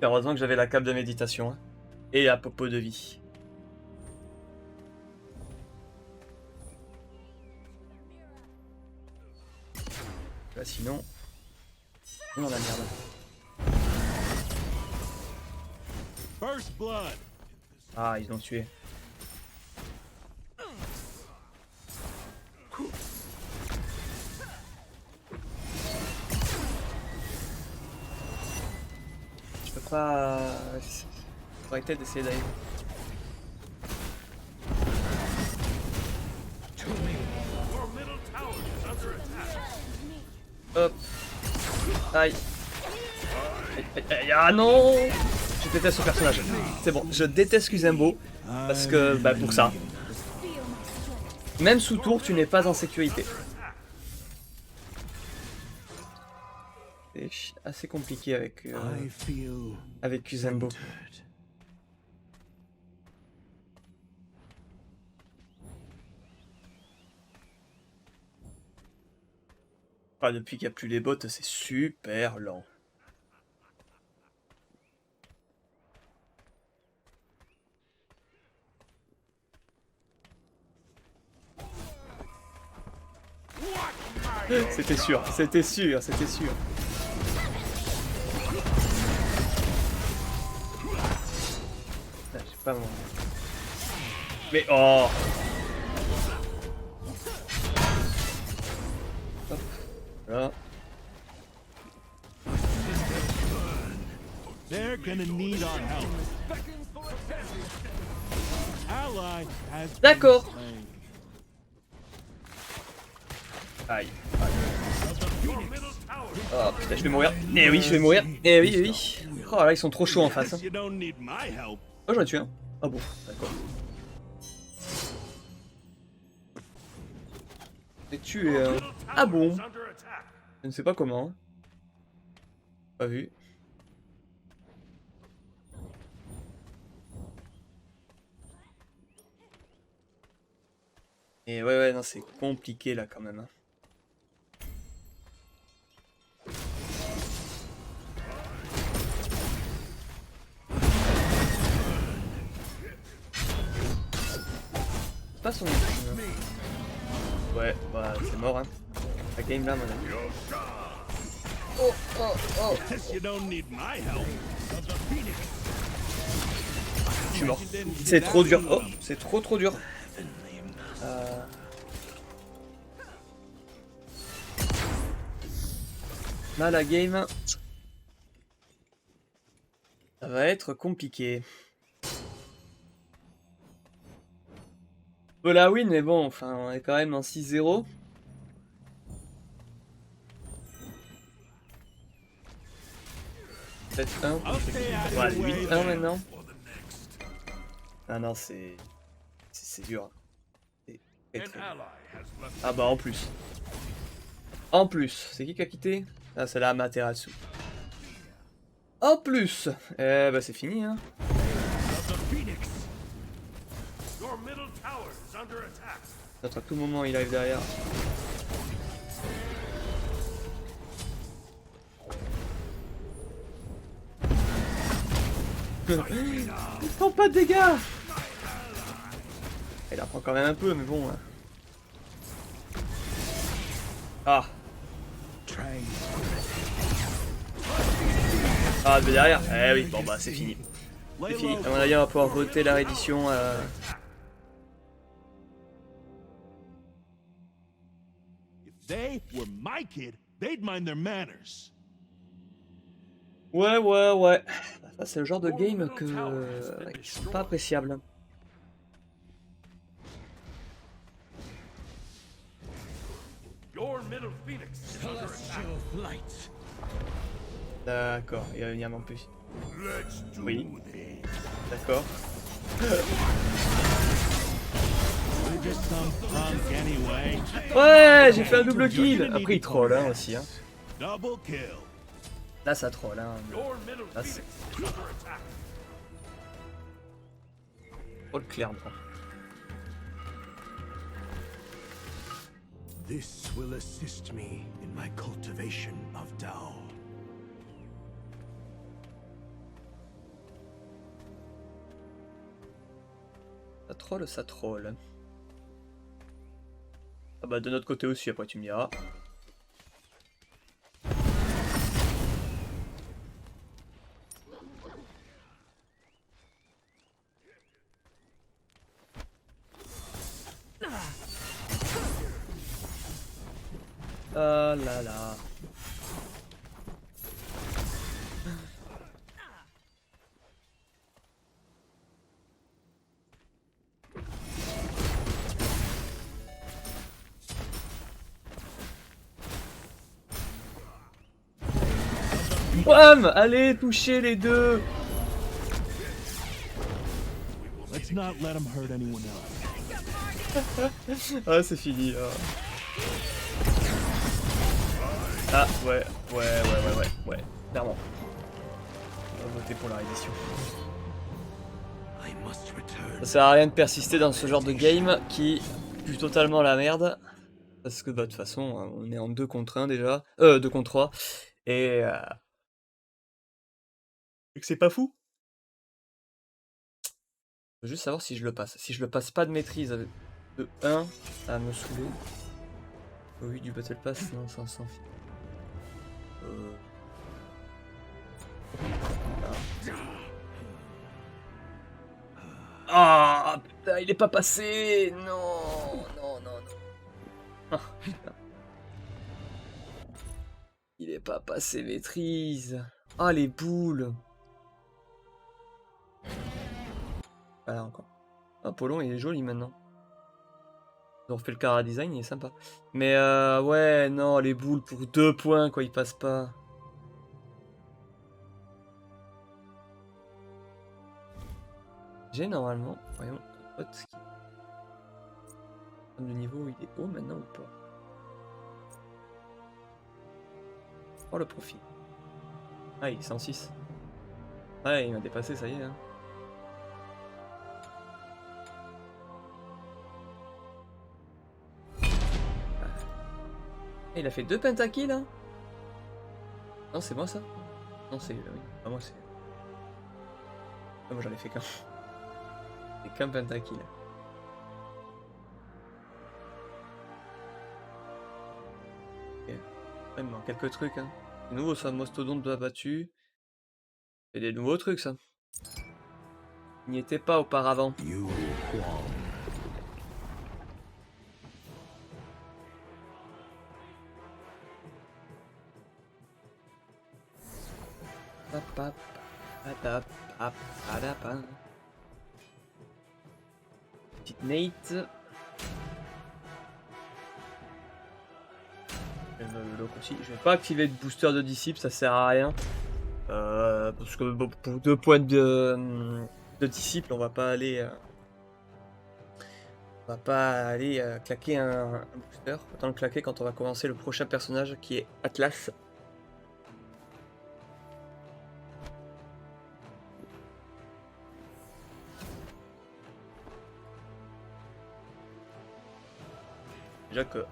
S3: Heureusement que j'avais la cape de méditation hein, et la popo de vie. Là, sinon, on a la merde.
S4: First blood.
S3: Ah, ils l'ont tué. Je peux pas arrêter d'essayer d'aller.
S2: Your middle tower is under attack.
S3: Hop. Aïe. Aïe, aïe, aïe. Ah non. Je déteste ce personnage. C'est bon, je déteste Kuzembo. Parce que, bah pour ça. Même sous tour, tu n'es pas en sécurité. C'est assez compliqué avec,
S5: I feel
S3: avec Kuzembo.
S5: entered.
S3: Ah, depuis qu'il n'y a plus les bots, c'est super lent. C'était sûr, c'était sûr, c'était sûr. Ah, j'ai pas mon... Mais oh! Hop, là.
S4: They're gonna need our help. Ally has been
S3: D'accord.
S4: slain.
S3: Aïe.
S2: Your middle tower
S3: Oh putain, je vais mourir. Eh oui, je vais mourir. Eh oui, eh oui. Oh là, ils sont trop chauds en face. Hein.
S4: You don't need my help.
S3: Oh, j'en ai tué un. Ah bon, d'accord. J'ai tué un. Ah bon?
S2: is under attack.
S3: Je ne sais pas comment. Pas vu. Et ouais, non, c'est compliqué là quand même. Hein. C'est pas son. Ouais, bah c'est mort hein. La game là, mon ami.
S4: Guess you don't need my help.
S3: Je suis mort. C'est trop dur. Oh, c'est trop dur. Là, la game. Ça va être compliqué. Voilà, win, mais bon, enfin, on est quand même en 6-0. Peut-être 1.
S4: I'll stay out
S3: Voilà,
S4: of your way
S3: 8-1 maintenant. Ah non, c'est dur. C'est très,
S2: An
S3: très dur.
S2: ally has left.
S3: Ah bah en plus. En plus, c'est qui a quitté? Ah, c'est là Amaterasu. En plus. Eh bah c'est fini hein.
S2: Your middle tower is under attack.
S3: Peut-être à tout moment il arrive derrière. Il prend pas de dégâts. Il en prend quand même un peu mais bon. Hein. Ah. Ah de derrière. Eh oui bon bah c'est fini. C'est fini. À mon avis on va pouvoir voter la réédition.
S4: If they were my kid, they'd mind their manners.
S3: Ouais. Ça, c'est le genre de game qui sont pas appréciables.
S2: Your middle phoenix is under attack.
S3: D'accord, il va venir en plus.
S2: Let's do
S3: Oui.
S2: this.
S3: D'accord.
S4: We're just some punk anyway.
S3: Ouais, j'ai fait un double kill. Après il troll hein, aussi. Hein.
S4: Double kill.
S3: Là ça troll. Hein.
S2: Your middle
S3: Là,
S2: phoenix is under attack.
S3: Troll clairement.
S5: This will assist me in my cultivation of Tao.
S3: Ça troll, ça troll. Ah bah de notre côté aussi, après tu me diras. Ah là là. Bam! Allez, touchez les deux!
S4: Let's not let him hurt anyone else.
S3: Ah, c'est fini. Ah, ouais, clairement. On va voter pour la reddition.
S5: I must return.
S3: Ça sert à rien de persister dans ce genre de game qui pue totalement la merde. Parce que, bah, de toute façon, on est en 2 contre 1 déjà. 2 contre 3. Et que c'est pas fou. Je veux juste savoir si je le passe. Si je le passe pas de maîtrise de 1, ça va me saouler. Oh oui, du Battle Pass, non, ça s'en fiche. Ah putain, il est pas passé. Non, non, non, non. Ah, putain. Il est pas passé maîtrise. Ah les boules. Voilà encore. Ah Apollon il est joli maintenant. Ils ont refait le Cara Design, il est sympa. Mais ouais, non, les boules pour 2 points quoi, il passe pas. J'ai normalement, voyons, un pote qui... Le niveau il est haut maintenant ou pas? Oh le profil. Ah il est 106. Ouais il m'a dépassé ça y est hein. Ah, il a fait 2 pentakills hein. Non c'est moi ça? Non c'est... oui, pas moi c'est... Ah, moi j'en ai fait qu'un. C'est qu'un pentakill. Ok. Ouais, il me manque quelques trucs hein. C'est nouveau ça, mastodonte abattu. C'est des nouveaux trucs ça. Il n'y était pas auparavant.
S5: You Huang.
S3: Petite Nate. Je vais pas activer de booster de disciple, ça sert à rien. Parce que bon, pour 2 points de disciple, on va pas aller claquer un booster. Autant le claquer quand on va commencer le prochain personnage qui est Atlas. Déjà que...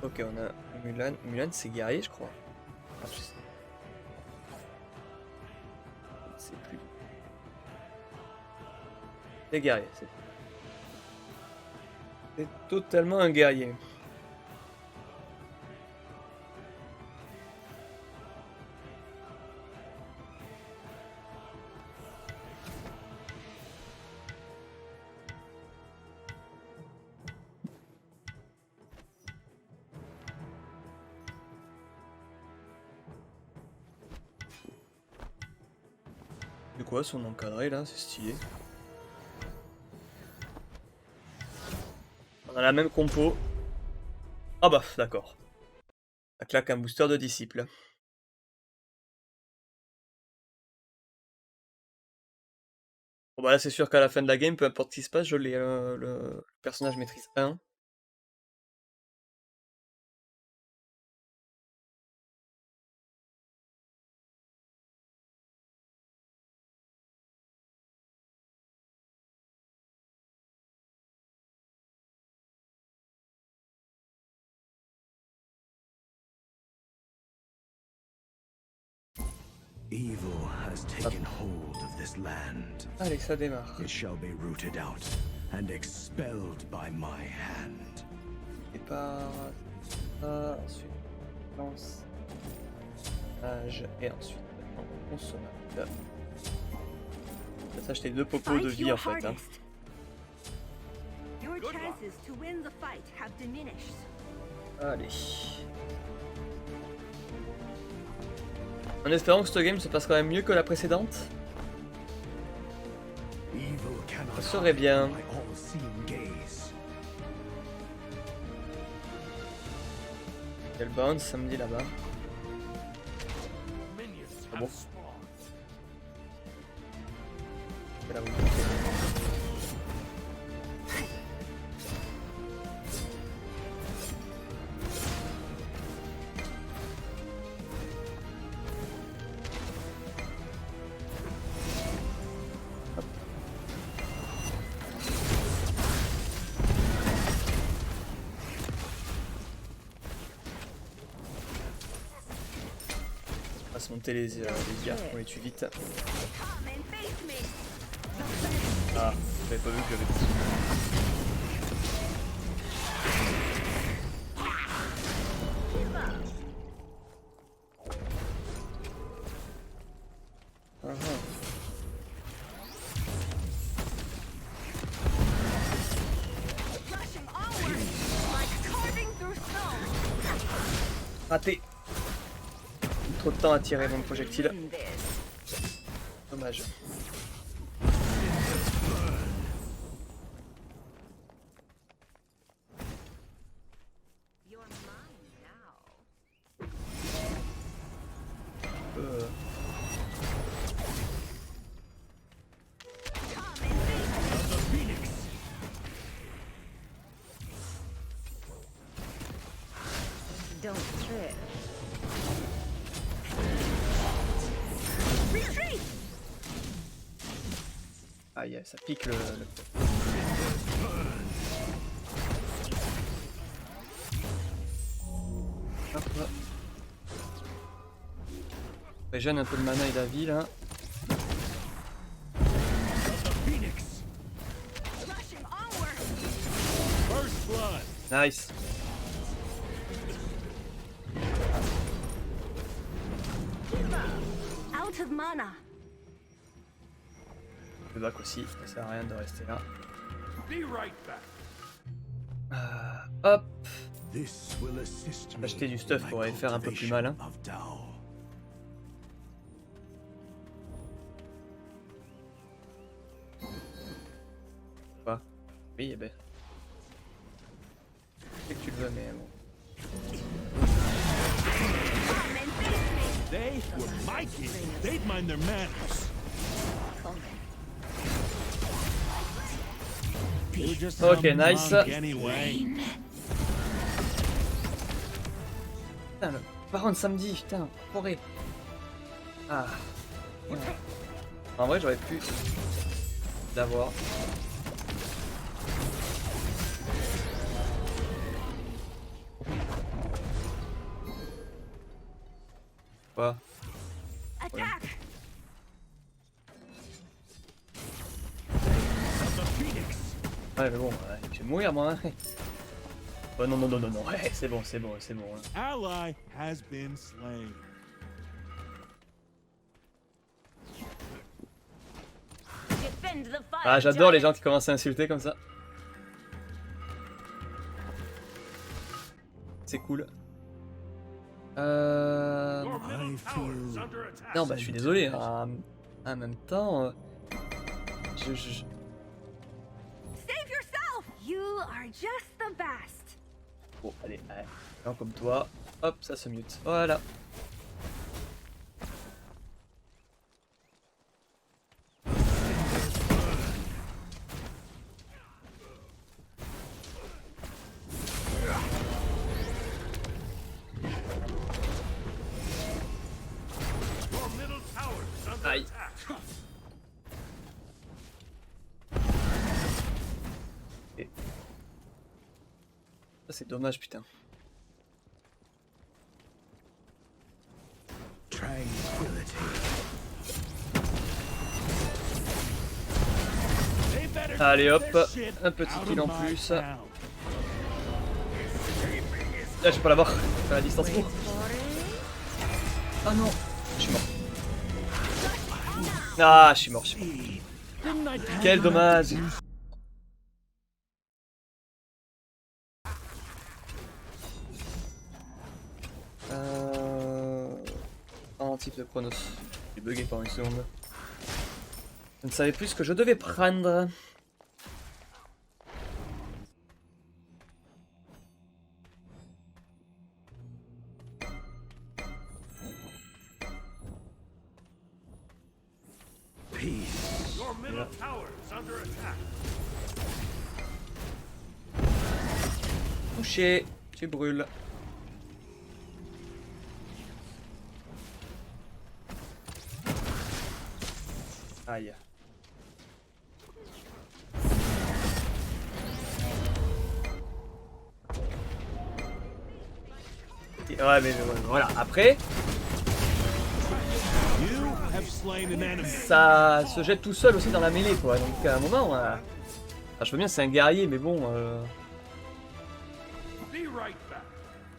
S3: Ok, on a Mulan. Mulan, c'est guerrier, je crois. Ah, je sais. C'est plus... C'est guerrier, c'est... C'est totalement un guerrier. De quoi son encadré là, c'est stylé. On a la même compo. Ah bah d'accord. Ça claque un booster de disciple. Bon bah là c'est sûr qu'à la fin de la game, peu importe ce qui se passe, je l'ai le personnage maîtrise 1.
S5: Evil has taken hold of this land.
S3: Allez, ça démarre.
S5: It shall be rooted out and expelled by my hand.
S3: Et par ça, ensuite lance âge et ensuite consommable. On va s'acheter 2 popos de
S7: Fight
S3: vie
S7: your
S3: en fait. Hein.
S7: hardest. Your chances to win the fight have diminished.
S3: Allez. En espérant que ce game se passe quand même mieux que la précédente.
S5: Evil cannot
S3: Ça serait bien.
S5: hide my all-seeing gaze.
S3: Quel bounce samedi là-bas.
S2: Minions
S3: Ah
S2: have
S3: bon?
S2: spawned.
S3: C'est là où- On va se monter les IR qu'on les tue vite.
S7: Come and face me.
S3: Ah, j'avais pas vu que j'avais dessus.
S7: Rushing onward like carving through stone.
S3: Raté. Trop de temps à tirer mon projectile.
S7: Win this.
S3: Dommage.
S7: You're mine now. Come and face me. Don't trip. Retreat!
S3: Aïe, ça pique le... Hop là. Régène un peu de mana et la vie là.
S7: Rushing onward!
S4: First blood.
S3: Nice.
S7: Out of mana.
S3: Le bac aussi, ça sert à rien de rester là.
S2: Be right back.
S3: Hop.
S5: This will assist me
S3: Acheter du stuff
S5: in my
S3: pourrait faire un peu plus
S5: cultivation
S3: mal, hein.
S5: of Tao.
S3: Quoi? Oui, eh ben. Je sais que tu le veux, mais bon.
S7: Come and face me.
S4: They were my kids. They'd mind their manners. They were just
S3: Okay,
S4: some
S3: nice.
S4: monk anyway.
S3: Putain, le baron de samedi, putain, forêt. Ah. En vrai, j'aurais pu l'avoir. Quoi?
S7: Attack!
S3: Ouais, mais bon, je vais mourir moi. Hein. Oh, non, non, non, non, non, ouais, c'est bon, c'est bon, c'est bon. Hein.
S4: Ally has been slain.
S7: Defend the fight,
S3: Ah, j'adore les
S7: giant.
S3: gens qui commencent à insulter comme ça. C'est cool.
S2: Your middle tower is under attack.
S3: Non, bah je suis désolé. Hein. En même temps, je...
S7: Save yourself! You are just the best.
S3: Bon, allez, gens comme toi, hop, ça se mute. Voilà.
S2: Your middle tower is under
S3: Aïe.
S2: attack.
S3: Ça c'est dommage, putain.
S5: Tranquility
S3: Allez hop,
S4: Shit
S3: un petit
S4: out
S3: kill en
S4: of my
S3: plus.
S4: town.
S3: Là, je peux pas l'avoir. Faire la distance pour. Ah non, je suis mort. Ah, je suis mort. Quel dommage. En type de Chronos. J'ai bugué pendant une seconde. Je ne savais plus ce que je devais prendre.
S5: Peace.
S2: Your middle tower is under attack.
S3: Touché, tu brûles. Aïe. Ouais, mais voilà. Après,
S4: You have slain an enemy.
S3: ça se jette tout seul aussi dans la mêlée, quoi. Donc à un moment, enfin, je veux bien, c'est un guerrier, mais bon,
S2: Be right back.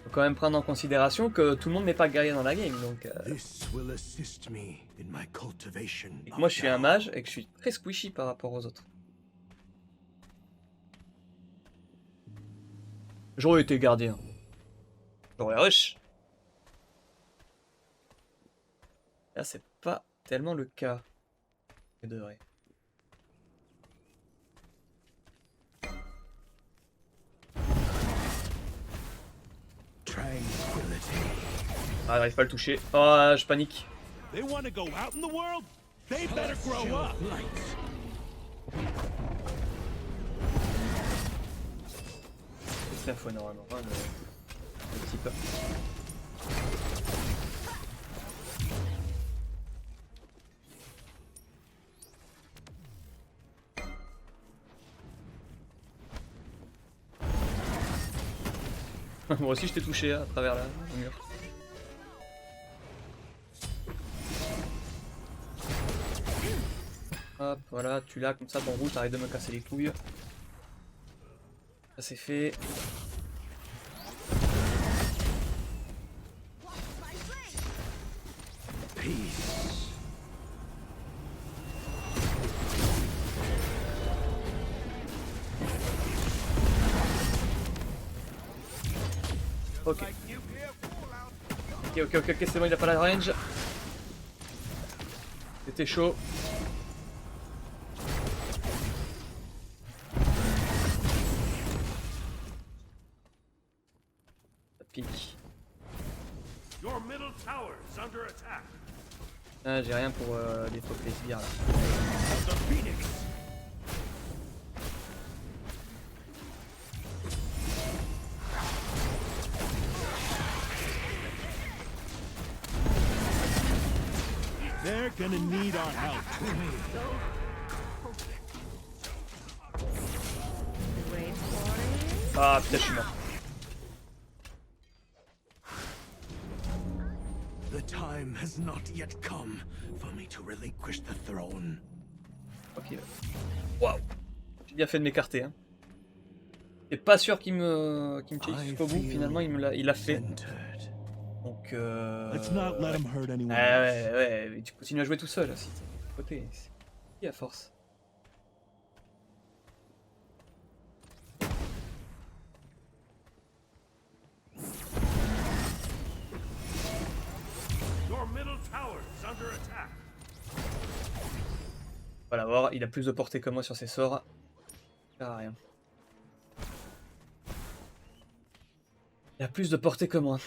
S3: faut quand même prendre en considération que tout le monde n'est pas guerrier dans la game. Donc,
S5: This will assist me in my cultivation.
S3: et que
S5: of
S3: moi, je suis un
S5: Dao.
S3: mage et que je suis très squishy par rapport aux autres. J'aurais été gardien. J'aurais rush. Là, c'est pas tellement le cas. Je devrais.
S5: Tranquility.
S3: Ah, j'arrive pas à le toucher. Oh, je panique.
S4: They want to go out in the world? They better grow up.
S3: C'est la fois normalement. Hein, le type. Moi aussi je t'ai touché à travers le mur. Hop, voilà, tu l'as comme ça, ton rouge, t'arrêtes de me casser les couilles. Ça c'est fait.
S5: Peace.
S3: Ok. Ok, c'est bon, il a pas la range. C'était chaud. Ça pique.
S2: Your middle tower is under attack.
S3: Ah, j'ai rien pour les faux plaisirs là.
S2: The Phoenix.
S4: They're gonna need our help.
S7: Wait for it.
S3: Ah putain, je suis mort.
S5: The time has not yet come for me to relinquish the throne.
S3: Ok. Waouh. J'ai bien fait de m'écarter. Hein. J'étais pas sûr qu'il me chase jusqu'au bout. Finalement, il l'a fait.
S5: Centered.
S3: Donc.
S4: Let's not let them hurt anyone
S3: Ouais,
S4: else.
S3: ouais, mais tu continues à jouer tout seul aussi. De côté. C'est à force.
S2: Your middle tower is under attack.
S3: Voilà, voir, il a plus de portée que moi sur ses sorts. Ça sert à rien. Il a plus de portée que moi.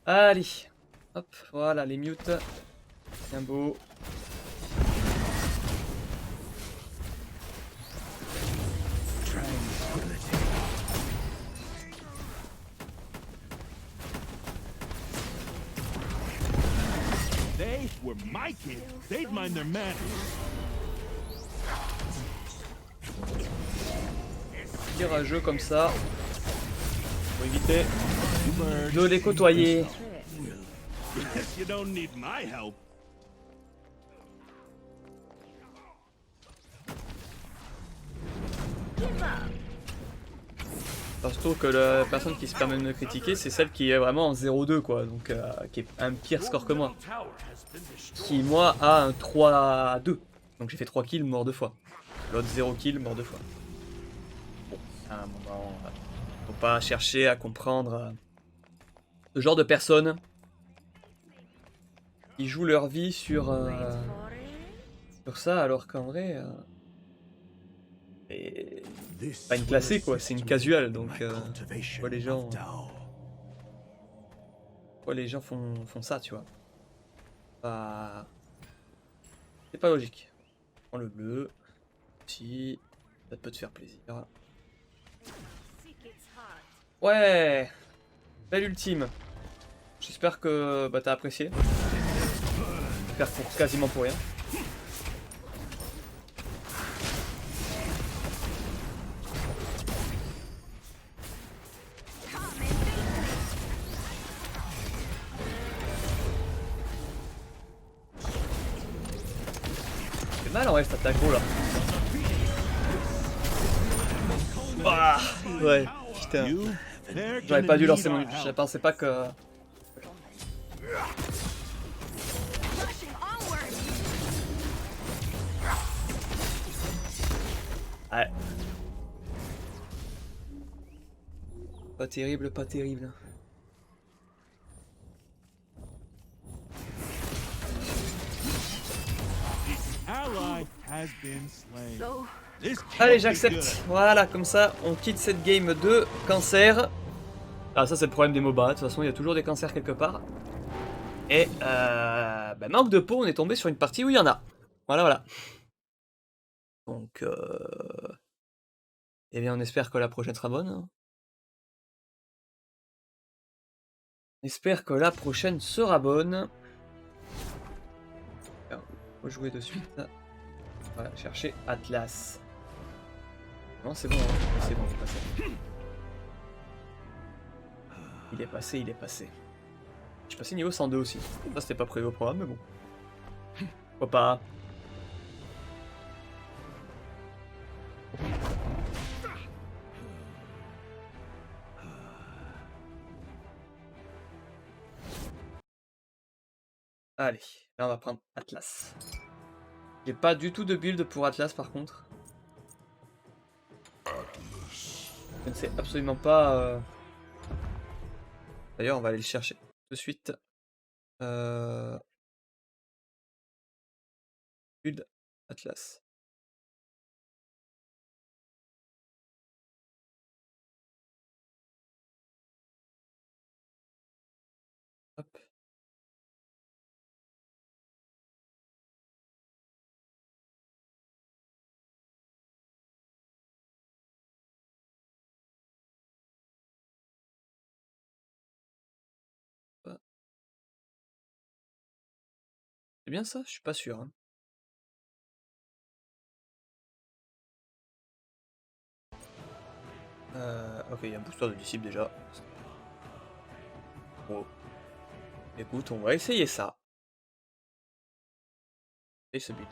S3: Allez, hop, voilà les mutes. Bien beau.
S5: Tranquility.
S4: They were my kids. They'd mind their manners.
S3: Tir à jeu comme ça. Pour éviter de les côtoyer.
S4: Guess you don't need my help.
S3: Parce que je trouve que la personne qui se permet de me critiquer, c'est celle qui est vraiment en 0-2 quoi, donc qui est un pire score que moi.
S2: Tower has been destroyed.
S3: Qui moi a un 3-2. Donc j'ai fait 3 kills, mort 2 fois. L'autre 0 kill, mort 2 fois. Bon, à un moment, faut pas chercher à comprendre ce genre de personnes qui jouent leur vie sur ça, alors qu'en vrai, c'est
S5: This
S3: pas une
S5: will
S3: classée quoi,
S5: assist
S3: c'est une
S5: me
S3: casual,
S5: in
S3: donc
S5: my cultivation
S3: pourquoi les gens,
S5: of Tao.
S3: font ça, tu vois. C'est pas logique. Prends le bleu, si ça peut te faire plaisir. Ouais, belle ultime. J'espère que t'as apprécié. J'espère pour quasiment pour rien. C'est mal en vrai cette attaque gros là. Ah, ouais, putain.
S4: You, they're
S3: J'aurais
S4: gonna
S3: pas dû
S4: need
S3: lancer
S4: our
S3: mon.
S4: help.
S3: Je pensais pas que.
S7: Rushing onward.
S3: Ouais. Pas terrible, pas terrible.
S4: Ally has been slain.
S7: So,
S4: This
S3: Allez,
S4: can't be
S3: j'accepte.
S4: good.
S3: Voilà, comme ça, on quitte cette game de cancer. Ah, ça, c'est le problème des MOBA. De toute façon, il y a toujours des cancers quelque part. Et, manque de peau, on est tombé sur une partie où il y en a. Voilà, voilà. Donc, eh bien, on espère que la prochaine sera bonne. On espère que la prochaine sera bonne. Alors, faut jouer de suite. On va chercher Atlas. Non, c'est bon, hein. C'est bon, il est passé. Il est passé, il est passé. Je suis passé niveau 102 aussi. Ça, c'était pas prévu au programme, mais bon. Pourquoi pas. Allez, là on va prendre Atlas. J'ai pas du tout de build pour Atlas par contre. Je ne sais absolument pas. D'ailleurs, on va aller le chercher tout de suite. Build Atlas. Hop. C'est bien ça? Je suis pas sûr. Hein. Ok, il y a un booster de disciple déjà. Bon. Écoute, on va essayer ça. Et ce build.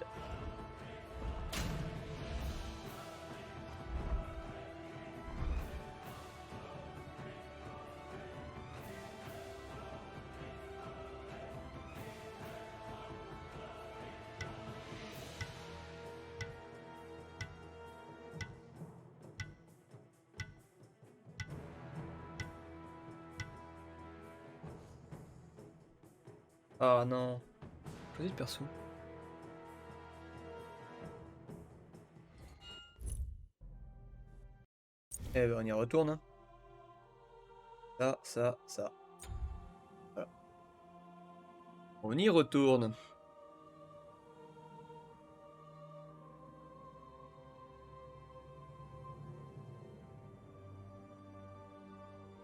S3: Ah non. Choisis le perso. Eh ben on y retourne. Hein. Ça. Voilà. On y retourne.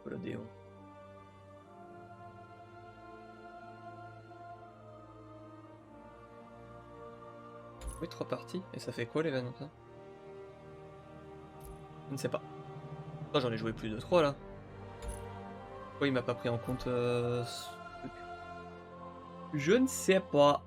S3: Le déon. Oui, 3 parties. Et ça fait quoi l'événement ça? Je ne sais pas. Oh, j'en ai joué plus de 3 là. Pourquoi il m'a pas pris en compte ce truc? Je ne sais pas.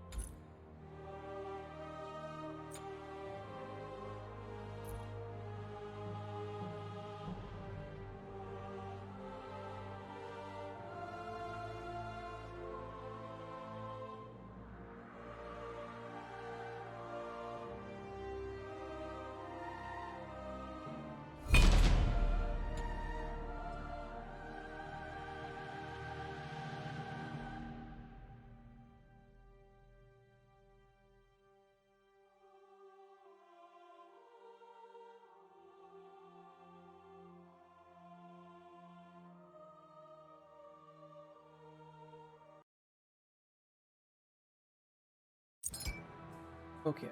S3: Ok,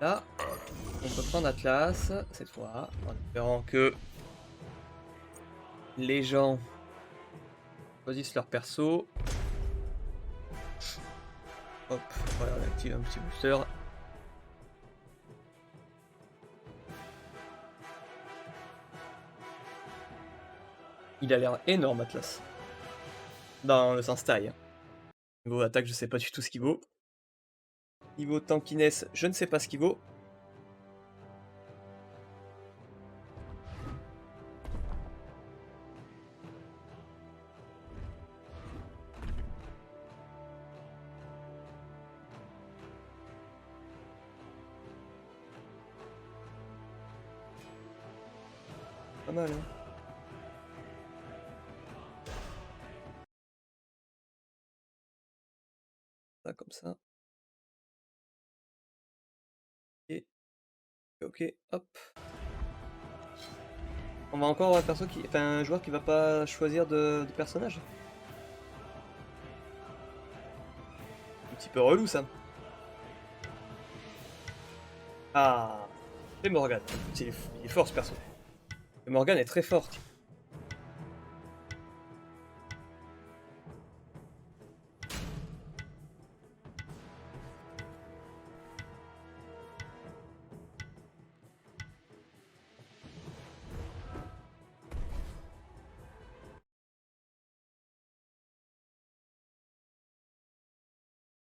S3: alors là, on peut prendre Atlas cette fois, en espérant que les gens choisissent leur perso. Hop, voilà, on active un petit booster. Il a l'air énorme, Atlas. Dans le sens taille. Niveau attaque, je sais pas du tout ce qu'il vaut. Niveau tankiness, je ne sais pas ce qu'il vaut. Pas mal, hein. Ça, comme ça. Et... Ok, hop. On va encore avoir un perso qui... Enfin, un joueur qui va pas choisir de personnage. Un petit peu relou, ça. Ah, c'est Morgan. Il est fort, ce perso. Et Morgan est très fort.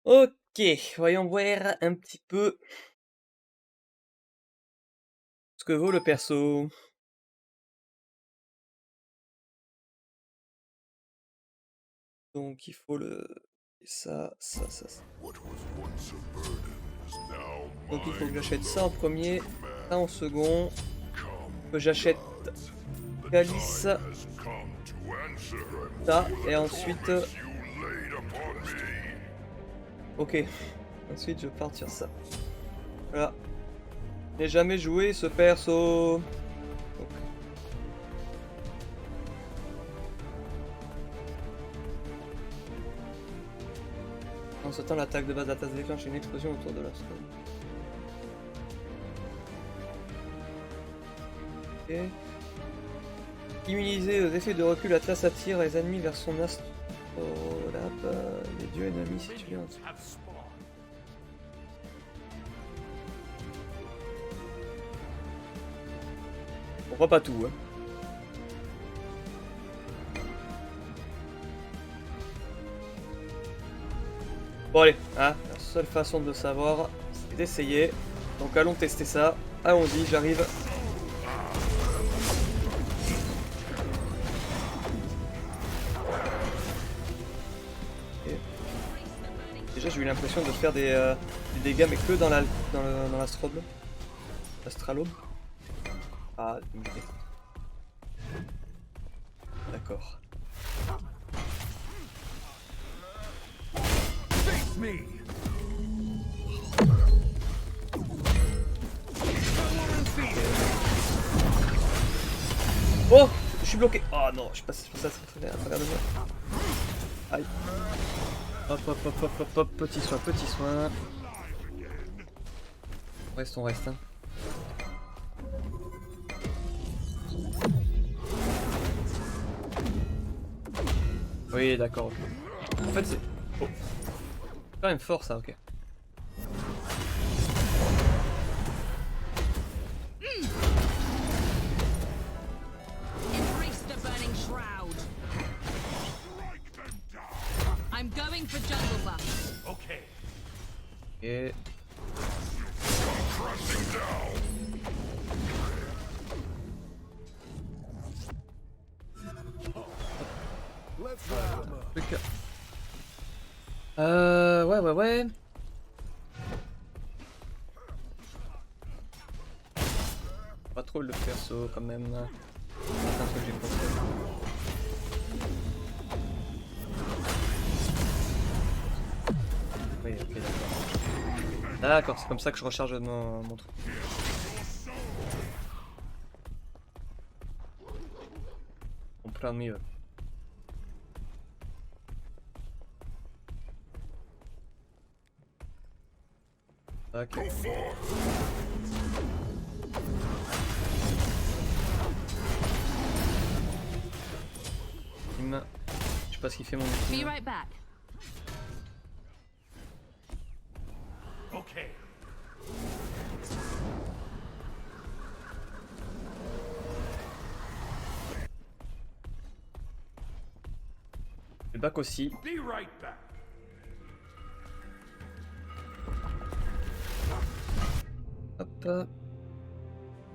S3: Ok, voyons voir un petit peu ce que vaut le perso. Donc il faut le... ça. Donc il faut que j'achète ça en premier, ça en second. Que j'achète Calice, ça, et ensuite... Ok, ensuite je pars sur ça. Voilà. Je n'ai jamais joué ce perso. Donc. En ce temps, l'attaque de base d'Atlas déclenche une explosion autour de la stone. Ok. Immunisé aux effets de recul, Atlas attire les ennemis vers son astrolabe. Les dieux ennemis situés en dessous.
S2: Have spawned.
S3: On voit pas tout, hein. Bon allez, hein, la seule façon de le savoir, c'est d'essayer. Donc allons tester ça. Allons-y, j'arrive. Ok. Déjà j'ai eu l'impression de faire des dégâts mais que dans l'astrobe. L'astralobe. Ah, ok. D'accord.
S2: Face me.
S3: Oh, je suis bloqué. Oh non, je passe ça très bien à travers de moi. Aïe. Hop, hop, hop, hop, hop, hop, petit soin, petit soin. On reste, hein. Oui, d'accord, ok. En fait, c'est... Oh. C'est quand même fort, ça, ok.
S6: Embrace the burning shroud. I'm going for jungle buff.
S2: Okay.
S3: Et... Truc. Ouais. Pas trop le perso quand même. C'est un truc que j'ai pensé. Oui, ok, d'accord. D'accord, c'est comme ça que je recharge mon truc. On prend mieux. Tac. Je sais pas ce qu'il fait mon
S6: Be
S3: ultime.
S6: right back.
S2: Okay.
S3: Le bac aussi.
S2: Be right back.
S3: Hop.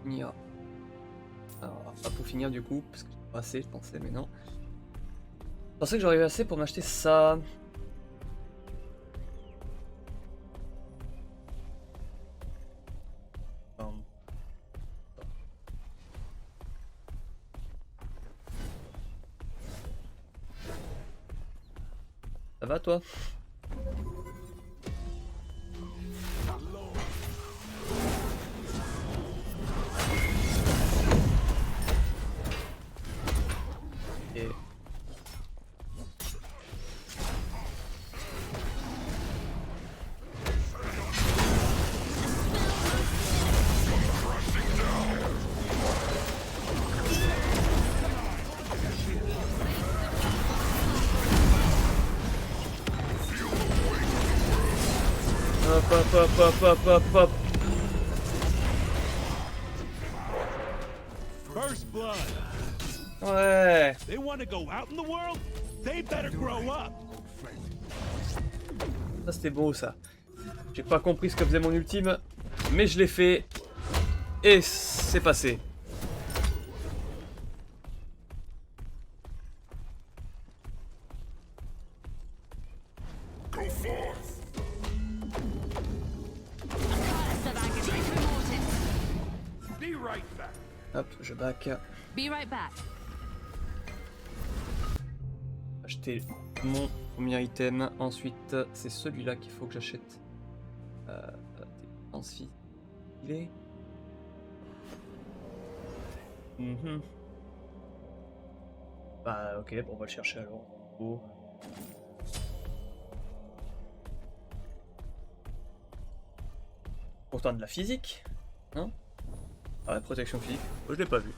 S3: Finir. Alors, pas pour finir du coup, parce que j'ai pas assez, je pensais, mais non. Je pensais que j'aurais eu assez pour m'acheter ça. Hum. Ça va toi? Et... Hop.
S4: First blood.
S3: Ouais.
S4: They want to go out in the world? They better grow up.
S3: Ça c'était beau ça. J'ai pas compris ce que faisait mon ultime, mais je l'ai fait. Et c'est passé.
S6: Curse of agony to Mortis.
S2: Be right back.
S3: Hop, je back.
S6: Be right back.
S3: Acheter mon premier item. Ensuite, c'est celui-là qu'il faut que j'achète. Dépense fille. Il est. Bah, ok, bon, on va le chercher alors. Oh. Pourtant de la physique, non? Ah, la protection physique, moi, je l'ai pas vu.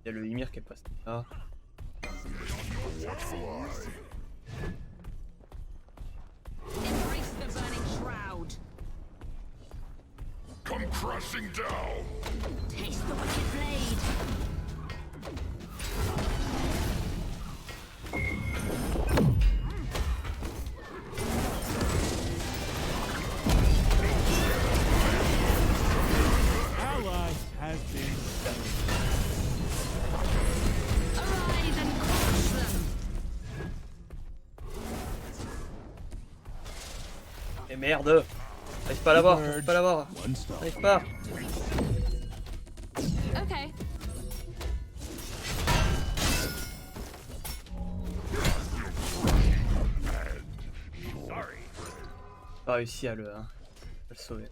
S3: Il y a le Ymir qui est passé là.
S6: Embrace the burning shroud.
S2: Come crashing down.
S6: Taste the wicked blade.
S4: Ally has been
S6: Arise and crush them.
S3: Et merde! J'arrive pas à l'avoir, j'arrive pas à l'avoir.
S4: one stop.
S3: J'arrive pas.
S6: Okay.
S2: Sorry.
S3: Pas réussi à le sauver.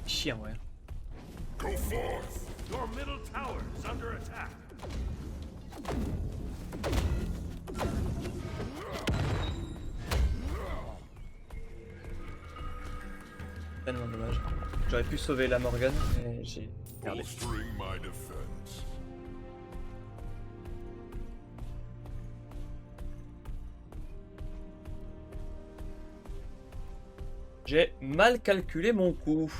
S3: Chien, ouais.
S2: Go forth. Your middle tower is under attack.
S3: Tellement dommage. J'aurais pu sauver la Morgane, mais j'ai regardé.
S2: Bolstering my defense.
S3: J'ai mal calculé mon coup.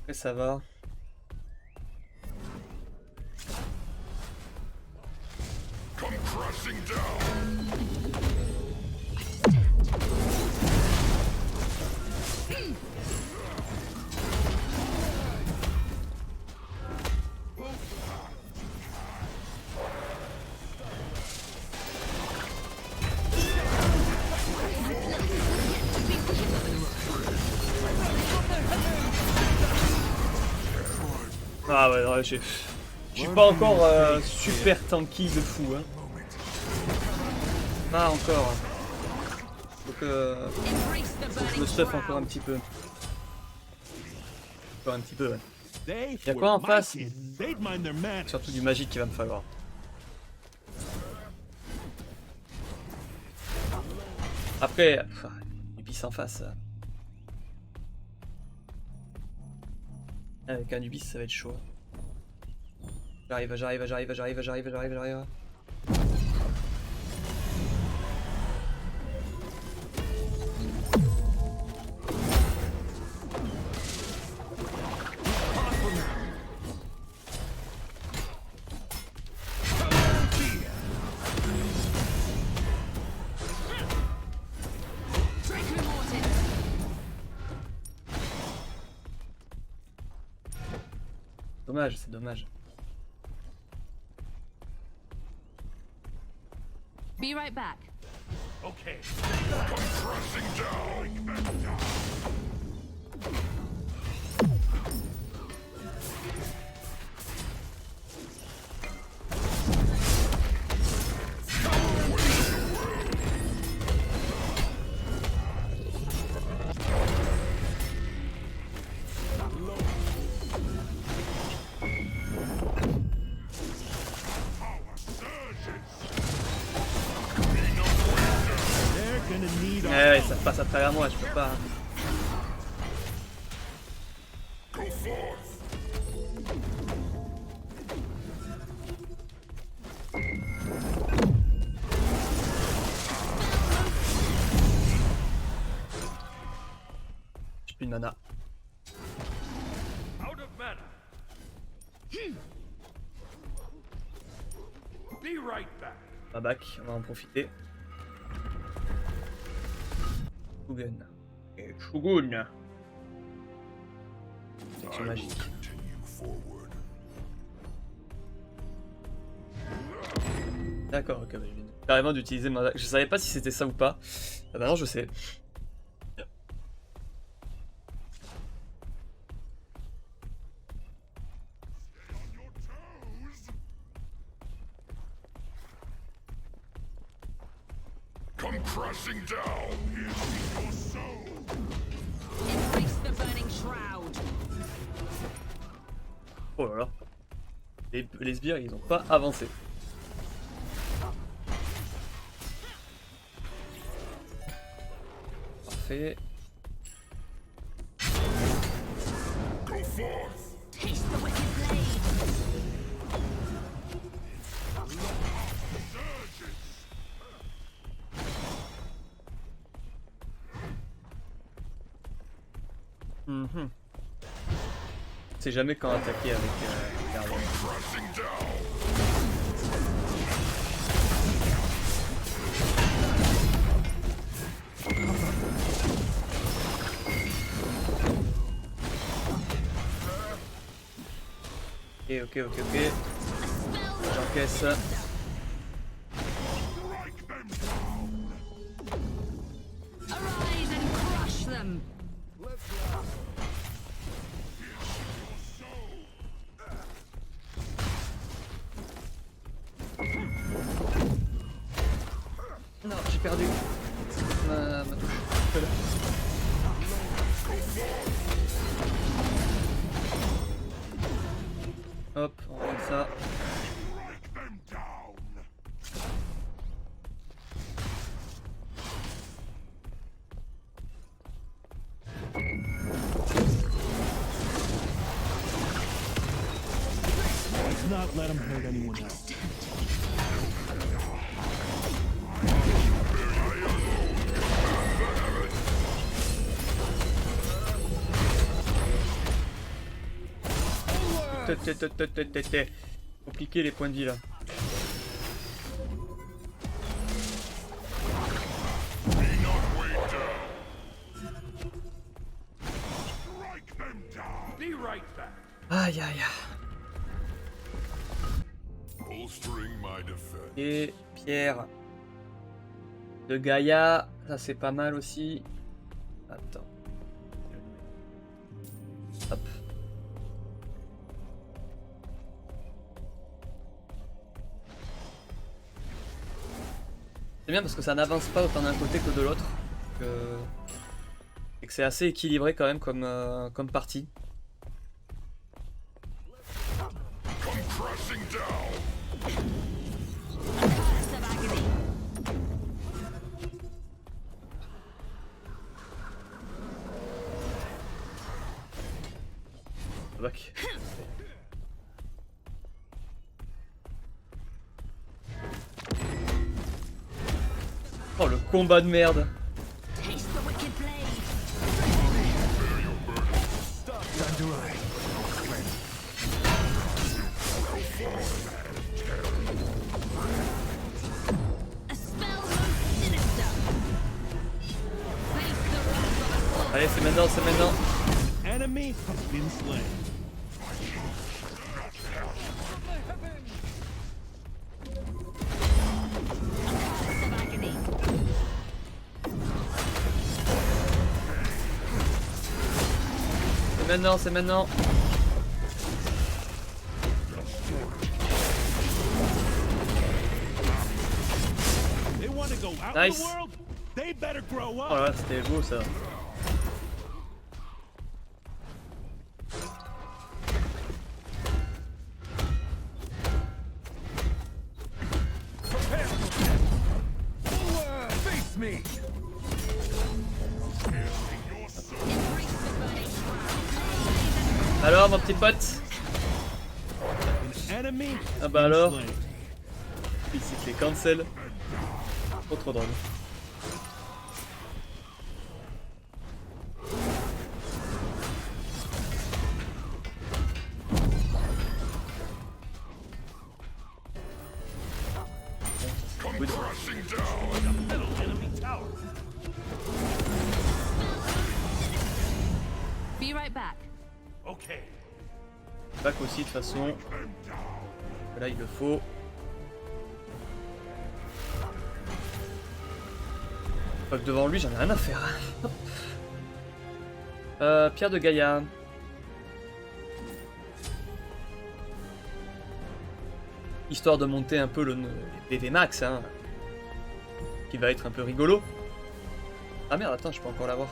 S3: Après ça va.
S2: Come crashing down.
S3: Ah ouais, non, je suis pas encore super tanky de fou. Hein. Pas encore. Faut que
S6: Embrace the
S3: je me
S6: burning
S3: stuff encore un
S6: shroud.
S3: petit peu. Encore un petit peu, ouais.
S4: They
S3: Y a
S4: were
S3: quoi en
S4: my
S3: face?
S4: kids. They'd mind their manners.
S3: Surtout du magique qu'il va me falloir. Après, Nubis en face. Avec un Nubis, ça va être chaud. J'arrive.
S6: Trick rewarded.
S3: Dommage, c'est dommage.
S6: Be right back.
S2: Okay.
S4: They're gonna need our
S3: Ouais, ça passe à travers moi, je peux pas. J'ai plus de mana.
S2: Out of mana. Be right back.
S3: Pas back, on va en profiter. Shogun. Et Shogun. Section magique. D'accord, ok, bah, je viens carrément d'utiliser ma... Je savais pas si c'était ça ou pas. Ah bah non, je sais.
S2: Come crashing down. Here's your soul.
S6: Embrace the burning shroud.
S3: Oh là là. Les sbires, ils ont pas avancé. Parfait.
S2: Go forth.
S6: Taste the wicked blade.
S3: Mhm. Je sais jamais quand attaquer avec Garden.
S2: Crashing down.
S3: Ok. J'encaisse.
S2: Strike them down.
S6: Arise and crush them.
S3: Non, j'ai perdu ma touche. Hop, on remet ça.
S2: Strike them down.
S4: Let's not let them hurt anyone else.
S3: Compliqué les points de vie là.
S2: Strike them down. Be right back.
S3: Aïe.
S2: Bolstering my defense.
S3: Et pierre de Gaïa, ça c'est pas mal aussi. Attends. Hop. C'est bien parce que ça n'avance pas autant d'un côté que de l'autre. Et que c'est assez équilibré quand même comme partie. Bac. Oh le combat de merde.
S6: Taste the wicked blade. A spell most sinister. Face the wrath of a wolf.
S3: Allez, c'est maintenant, c'est maintenant.
S4: Enemy has been slain.
S6: Of agony.
S3: C'est maintenant, c'est maintenant.
S4: They want to go out in
S3: Nice.
S4: the world? They better grow
S3: Oh
S4: up.
S3: là là, c'était beau ça.
S2: Face me!
S3: Alors mon petit pote.
S4: Enemy has
S3: Ah bah
S4: been
S3: alors.
S4: slain.
S3: Il s'est fait cancel. Trop drôle.
S6: Be right back.
S2: Okay.
S3: Back aussi de toute façon. Là il le faut. Pas que devant lui j'en ai rien à faire. Hop. Pierre de Gaïa. Histoire de monter un peu les PV max, hein, qui va être un peu rigolo. Ah merde, attends, je peux encore l'avoir.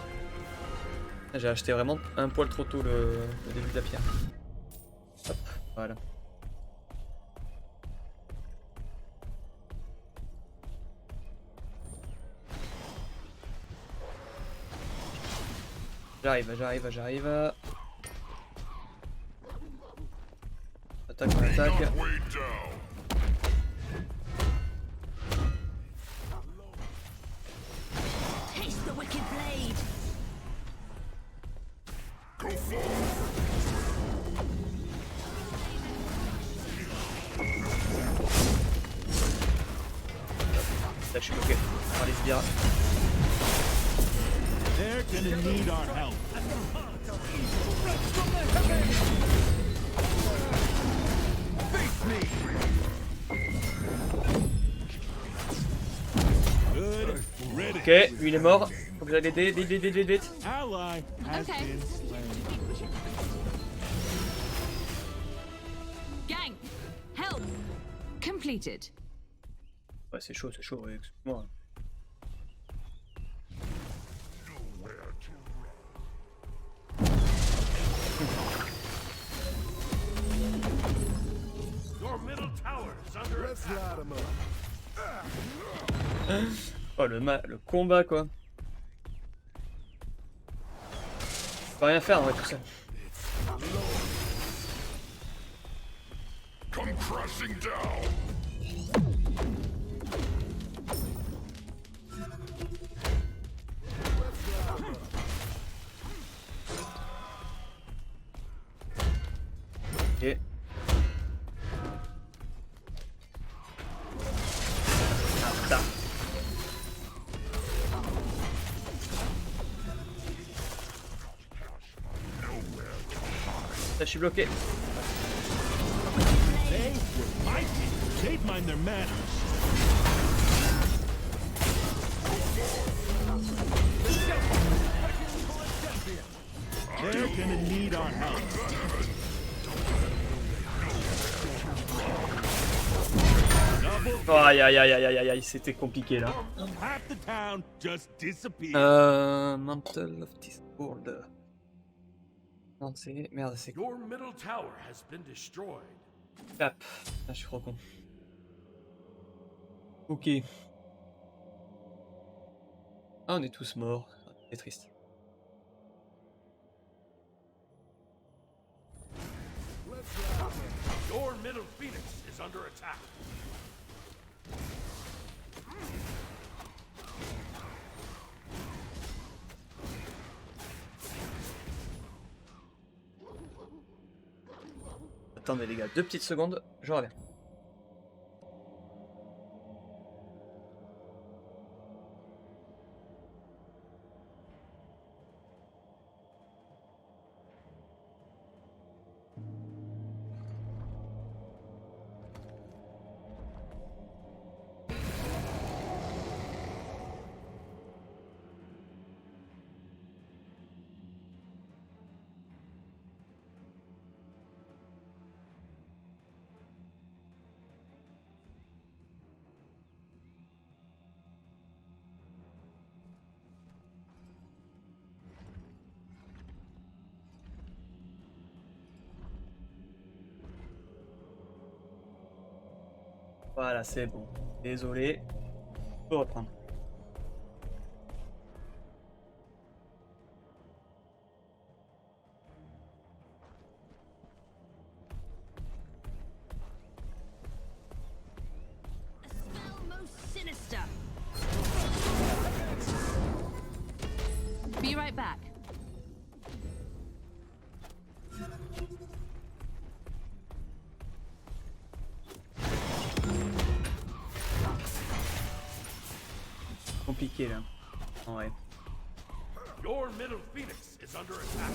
S3: J'ai acheté vraiment un poil trop tôt le début de la pierre. Hop, voilà. J'arrive. Attaque, on attaque.
S6: Taste the wicked blade.
S3: Là, je suis bloqué par les sbires.
S4: They're gonna need our help. Good. Ready.
S3: Ok, lui il est mort. Faut que j'aille l'aider. Vite.
S4: Ally has
S6: Okay.
S4: been slain.
S6: Gang. Help. Completed.
S3: Ouais, c'est chaud, ouais, excuse-moi.
S2: Your middle tower is under attack.
S3: Oh, le combat, quoi. Je peux rien faire, en vrai, tout ça.
S2: Come crashing down.
S3: Ok. Ah, putain. Là, je suis bloqué.
S4: They were mighty. They'd mind their manners. They're gonna need our help.
S3: Aïe, c'était compliqué là.
S4: Half the town just disappeared.
S3: Mantle of Discord. Non, c'est. Merde, c'est quoi?
S2: Your middle tower has been destroyed.
S3: Cap. Ah, je suis trop con. Ok. Ah, on est tous morts. C'est triste.
S2: Your middle phoenix is under attack.
S3: Attendez les gars, 2 petites secondes, je reviens. Voilà, c'est bon. Désolé. Je peux reprendre.
S6: A spell most sinister. Be right back.
S3: Compliqué là. Ouais.
S2: Your middle phoenix is under attack.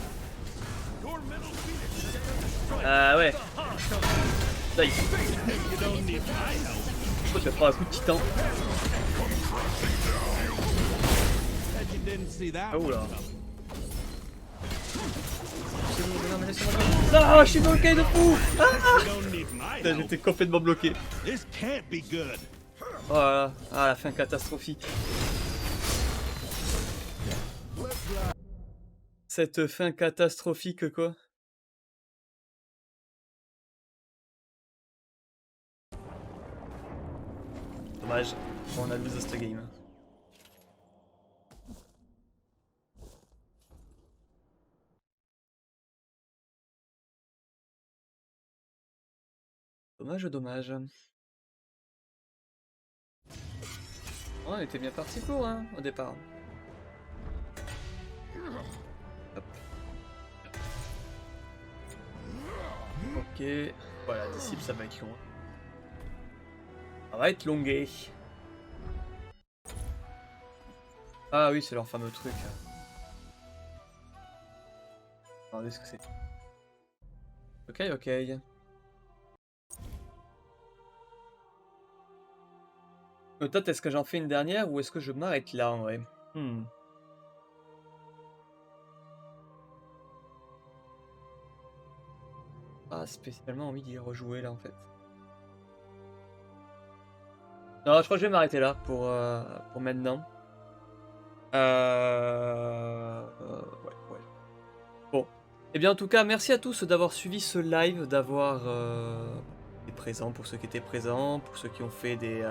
S2: Your middle phoenix is under destroyed.
S3: Ah ouais. Là, il
S4: You don't need my help.
S3: faut que je vais prendre un coup de titan.
S4: Bet you didn't see that
S3: Oh
S4: one
S3: là.
S4: coming.
S3: Non, mais laissez-moi comme- Ah, je suis bloqué de fou. Ah,
S4: You don't need my
S3: putain,
S4: help.
S3: j'étais complètement bloqué.
S4: This can't be good.
S3: Oh là là. Ah, la fin catastrophique. Cette fin catastrophique quoi. Dommage. Bon, on a lose cette game. Dommage, dommage. Oh, on était bien parti pour, hein, au départ. Hop. Ok. Voilà, disciple, ça va être long. Ça va être longué. Ah oui, c'est leur fameux truc. Regardez ce que c'est. Ok, ok. Peut-être est-ce que j'en fais une dernière ou est-ce que je m'arrête là en vrai? Pas spécialement envie d'y rejouer là en fait. Non, je crois que je vais m'arrêter là pour maintenant. Ouais. Bon. Et bien en tout cas, merci à tous d'avoir suivi ce live, d'avoir été présents pour ceux qui étaient présents, pour ceux qui ont fait des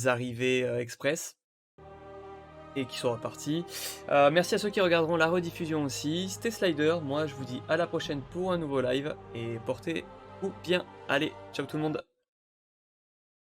S3: arrivées express et qui sont repartis. Merci à ceux qui regarderont la rediffusion aussi. C'était Slider, moi je vous dis à la prochaine pour un nouveau live et portez-vous bien. Allez, ciao tout le monde.